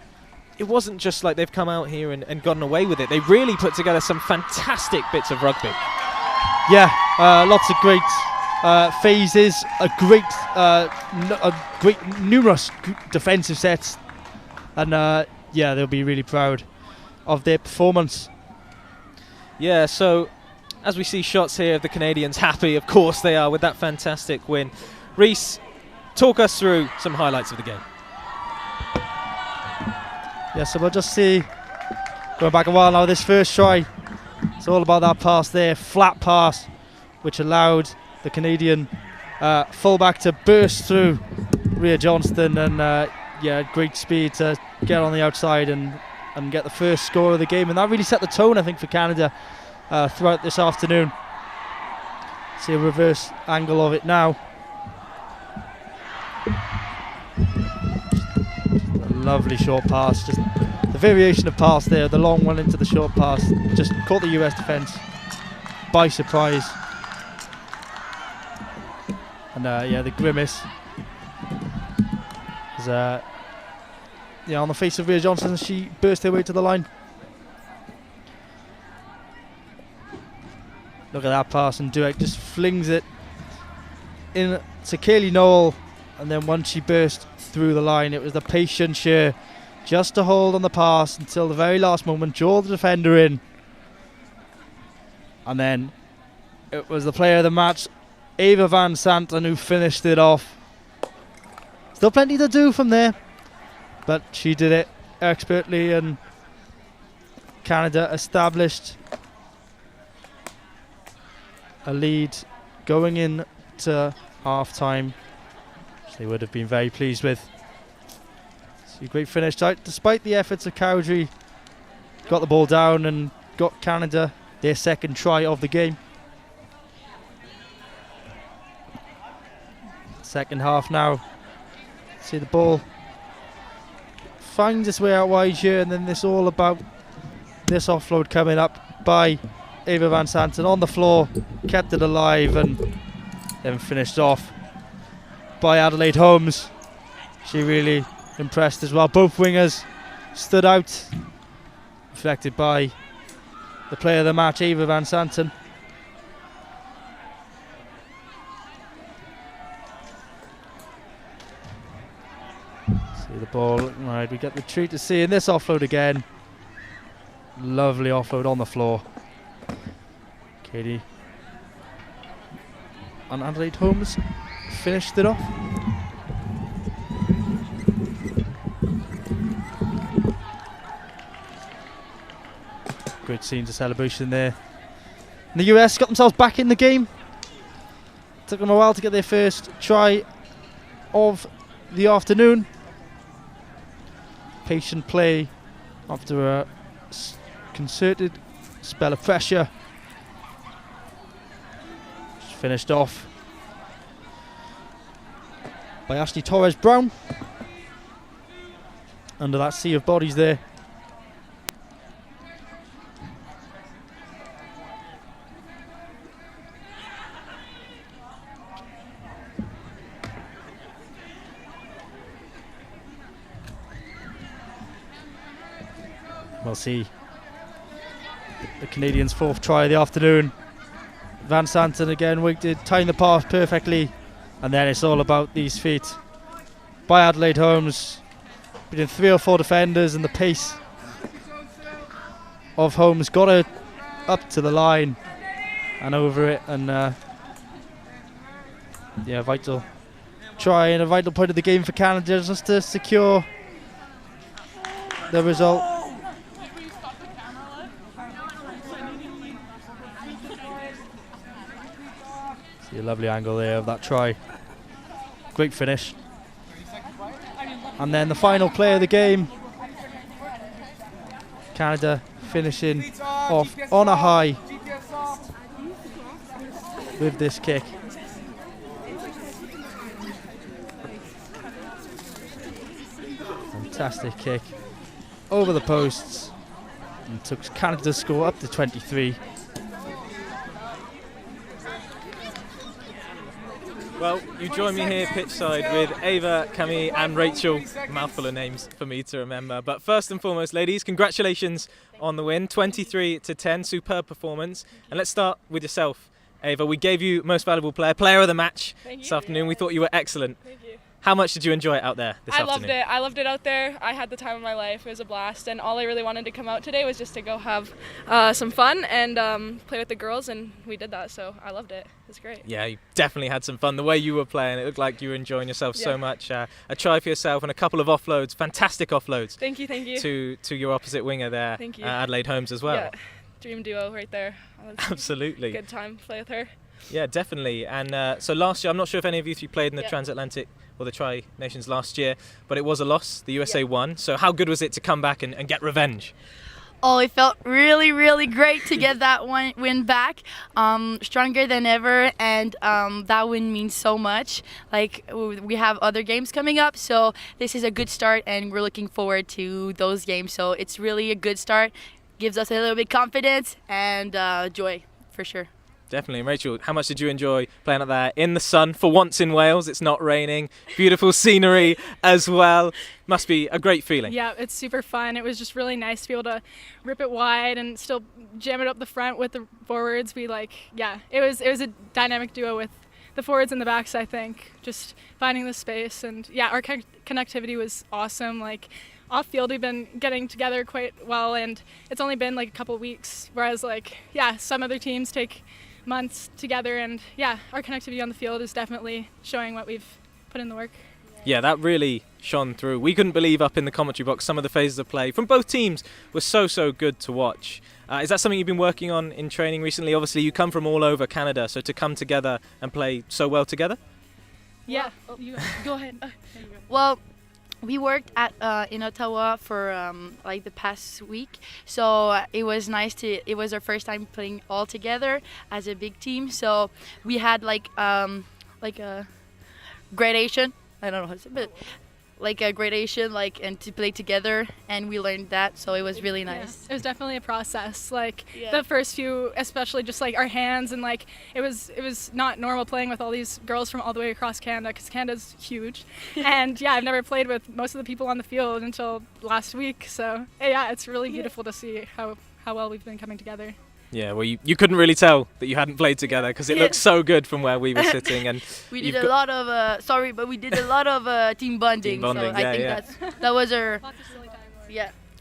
just like they've come out here and gotten away with it. They really put together some fantastic bits of rugby. Yeah, lots of great phases, a great numerous defensive sets, and yeah, they'll be really proud of their performance. Yeah, so as we see shots here of the Canadians happy, of course they are, with that fantastic win. Rhys, talk us through some highlights of the game. Yeah, so we'll just see, going back a while now, this first try, it's all about that pass there, flat pass, which allowed the Canadian fullback to burst through Rhea Johnston, and yeah, great speed to get on the outside and get the first score of the game, and that really set the tone, I think, for Canada throughout this afternoon. See a reverse angle of it now. Lovely short pass, just the variation of pass there, the long one into the short pass, just caught the US defence by surprise. And yeah, the grimace is yeah, on the face of Rhea Johnson as she burst her way to the line. Look at that pass, and Dueck just flings it in to Kaylee Noel, and then once she burst through the line, it was the patience here just to hold on the pass until the very last moment, draw the defender in, and then it was the player of the match, Ava Van Santen, who finished it off. Still plenty to do from there, but she did it expertly, and Canada established a lead going into half-time. They would have been very pleased with. So a great finish out, despite the efforts of Cowdrey. Got the ball down and got Canada their second try of the game. Second half now. See the ball finds its way out wide here, and then this all about this offload coming up by Ava Van Santen on the floor, kept it alive, and then finished off by Adelaide Holmes. She really impressed as well. Both wingers stood out, reflected by the player of the match, Ava Van Santen. See the ball, right, we get the treat to see in this offload again. Lovely offload on the floor. Katie and Adelaide Holmes finished it off. Great scenes of celebration there. And the US got themselves back in the game. Took them a while to get their first try of the afternoon. Patient play after a concerted spell of pressure. Just finished off by Ashley Torres Brown. Under that sea of bodies there. We'll see the Canadians' fourth try of the afternoon. Van Santen again weighted, tying the pass perfectly, and then it's all about these feet by Adelaide Holmes, between 3 or 4 defenders, and the pace of Holmes got her up to the line and over it, and yeah, vital try and a vital point of the game for Canada just to secure the result. See a lovely angle there of that try. Great finish. And then the final play of the game. Canada finishing off on a high with this kick. Fantastic kick over the posts and took Canada's score up to 23. Well, you join me here pitchside with Ava, Camille and Rachel. A mouthful of names for me to remember. But first and foremost, ladies, congratulations on the win. 23-10, superb performance. And let's start with yourself, Ava. We gave you most valuable player of the match this afternoon. We thought you were excellent. Thank you. How much did you enjoy it out there this afternoon? I loved it out there. I had the time of my life. It was a blast, and all I really wanted to come out today was just to go have some fun and play with the girls, and we did that, so I loved it. It was great. Yeah, you definitely had some fun. The way you were playing, it looked like you were enjoying yourself so much. A try for yourself and a couple of offloads, fantastic offloads. Thank you. To your opposite winger there, Thank you. Adelaide Holmes as well. Yeah, dream duo right there. Absolutely. Good time to play with her. Yeah, definitely. And so last year, I'm not sure if any of you three played in the Transatlantic or the Tri-Nations last year, but it was a loss. The USA won. So how good was it to come back and get revenge? Oh, it felt really, really great to get that win back. Stronger than ever, and that win means so much. Like, we have other games coming up, so this is a good start, and we're looking forward to those games. So it's really a good start. Gives us a little bit confidence and joy, for sure. Definitely. And Rachel, how much did you enjoy playing out there in the sun? For once in Wales, it's not raining. Beautiful scenery as well. Must be a great feeling. Yeah, it's super fun. It was just really nice to be able to rip it wide and still jam it up the front with the forwards. It was a dynamic duo with the forwards and the backs, I think. Just finding the space, and our connectivity was awesome. Like, off field, we've been getting together quite well, and it's only been like a couple weeks, whereas some other teams take months together, and our connectivity on the field is definitely showing what we've put in the work. Yeah, that really shone through. We couldn't believe up in the commentary box some of the phases of play from both teams were so good to watch. Is that something you've been working on in training recently? Obviously, you come from all over Canada, so to come together and play so well together? Yeah, you go ahead. Well, we worked in Ottawa for the past week, so it was nice it was our first time playing all together as a big team. So we had a gradation. I don't know how to say, but like a gradation, and to play together, and we learned that, so it was really nice. It was definitely a process. The first few, especially just our hands, and it was not normal playing with all these girls from all the way across Canada, because Canada's huge. And I've never played with most of the people on the field until last week, so it's really beautiful to see how well we've been coming together. Yeah, well, you couldn't really tell that you hadn't played together because it looked so good from where we were sitting. And we did a lot of team bonding. So I think that was our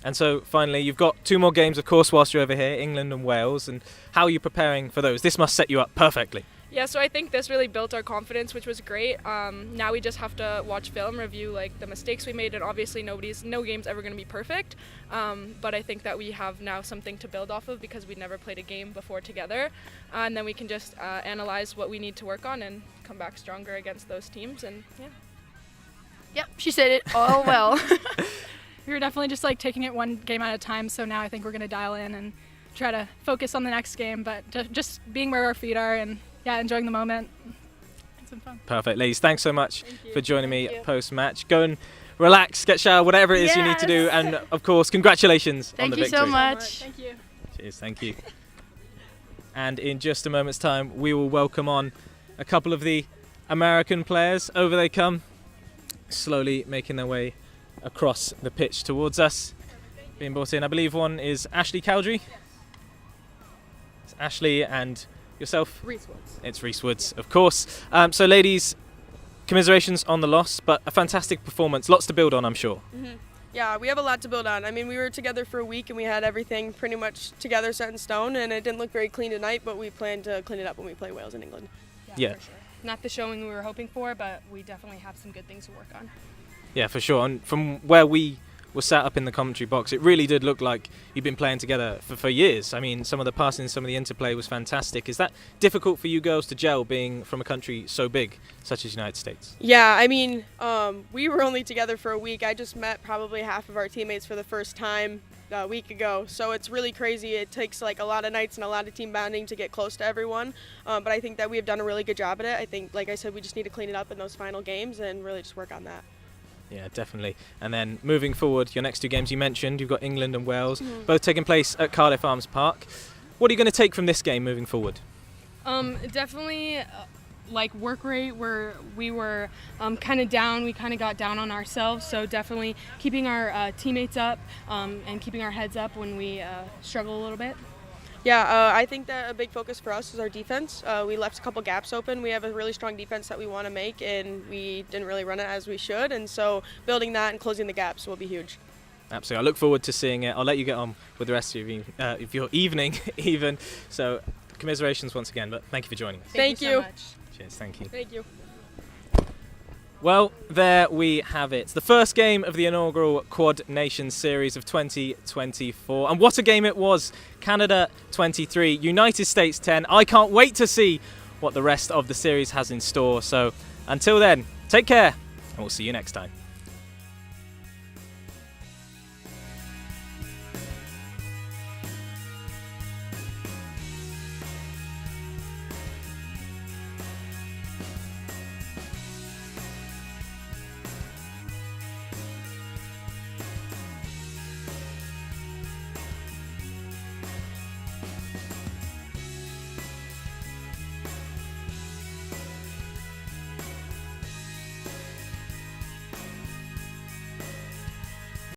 And so finally, you've got 2 more games, of course, whilst you're over here, England and Wales. And how are you preparing for those? This must set you up perfectly. Yeah, so I think this really built our confidence, which was great. Now we just have to watch film, review the mistakes we made, and obviously no game's ever going to be perfect. But I think that we have now something to build off of because we'd never played a game before together, and then we can just analyze what we need to work on and come back stronger against those teams. And Yep, she said it all well. We were definitely just taking it one game at a time. So now I think we're going to dial in and try to focus on the next game, but just being where our feet are and enjoying the moment. It's been fun. Perfect. Ladies, thanks so much for joining me post-match. Go and relax, get shower, whatever it is you need to do. And, of course, congratulations on the victory. Thank you so much. Thank you. Cheers, thank you. And in just a moment's time, we will welcome on a couple of the American players. Over they come, slowly making their way across the pitch towards us. Being brought in, I believe one is Ashley Cowdrey. It's Ashley and... yourself? Reese Woods. It's Reese Woods, of course. So, ladies, commiserations on the loss, but a fantastic performance. Lots to build on, I'm sure. Mm-hmm. Yeah, we have a lot to build on. I mean, we were together for a week and we had everything pretty much together, set in stone, and it didn't look very clean tonight, but we plan to clean it up when we play Wales in England. Yeah. For sure. Not the showing we were hoping for, but we definitely have some good things to work on. Yeah, for sure. And from where we were sat up in the commentary box, it really did look like you've been playing together for years. I mean, some of the passing, some of the interplay was fantastic. Is that difficult for you girls to gel, being from a country so big such as the United States? Yeah, I mean, we were only together for a week. I just met probably half of our teammates for the first time a week ago, so it's really crazy. It takes like a lot of nights and a lot of team bonding to get close to everyone, but I think that we have done a really good job at it. I think, like I said, we just need to clean it up in those final games and really just work on that. Yeah, definitely. And then moving forward, your next two games you mentioned, you've got England and Wales, both taking place at Cardiff Arms Park. What are you going to take from this game moving forward? Definitely like work rate, where we were kind of down. We kind of got down on ourselves, so definitely keeping our teammates up and keeping our heads up when we struggle a little bit. Yeah, I think that a big focus for us is our defense. We left a couple gaps open. We have a really strong defense that we want to make, and we didn't really run it as we should, and so building that and closing the gaps will be huge. Absolutely. I look forward to seeing it. I'll let you get on with the rest of your evening even. So commiserations once again, but thank you for joining us. Thank you. So much. Cheers, thank you. Thank you. Well, there we have it. The first game of the inaugural Quad Nations Series of 2024. And what a game it was. Canada 23, United States 10. I can't wait to see what the rest of the series has in store. So until then, take care, and we'll see you next time.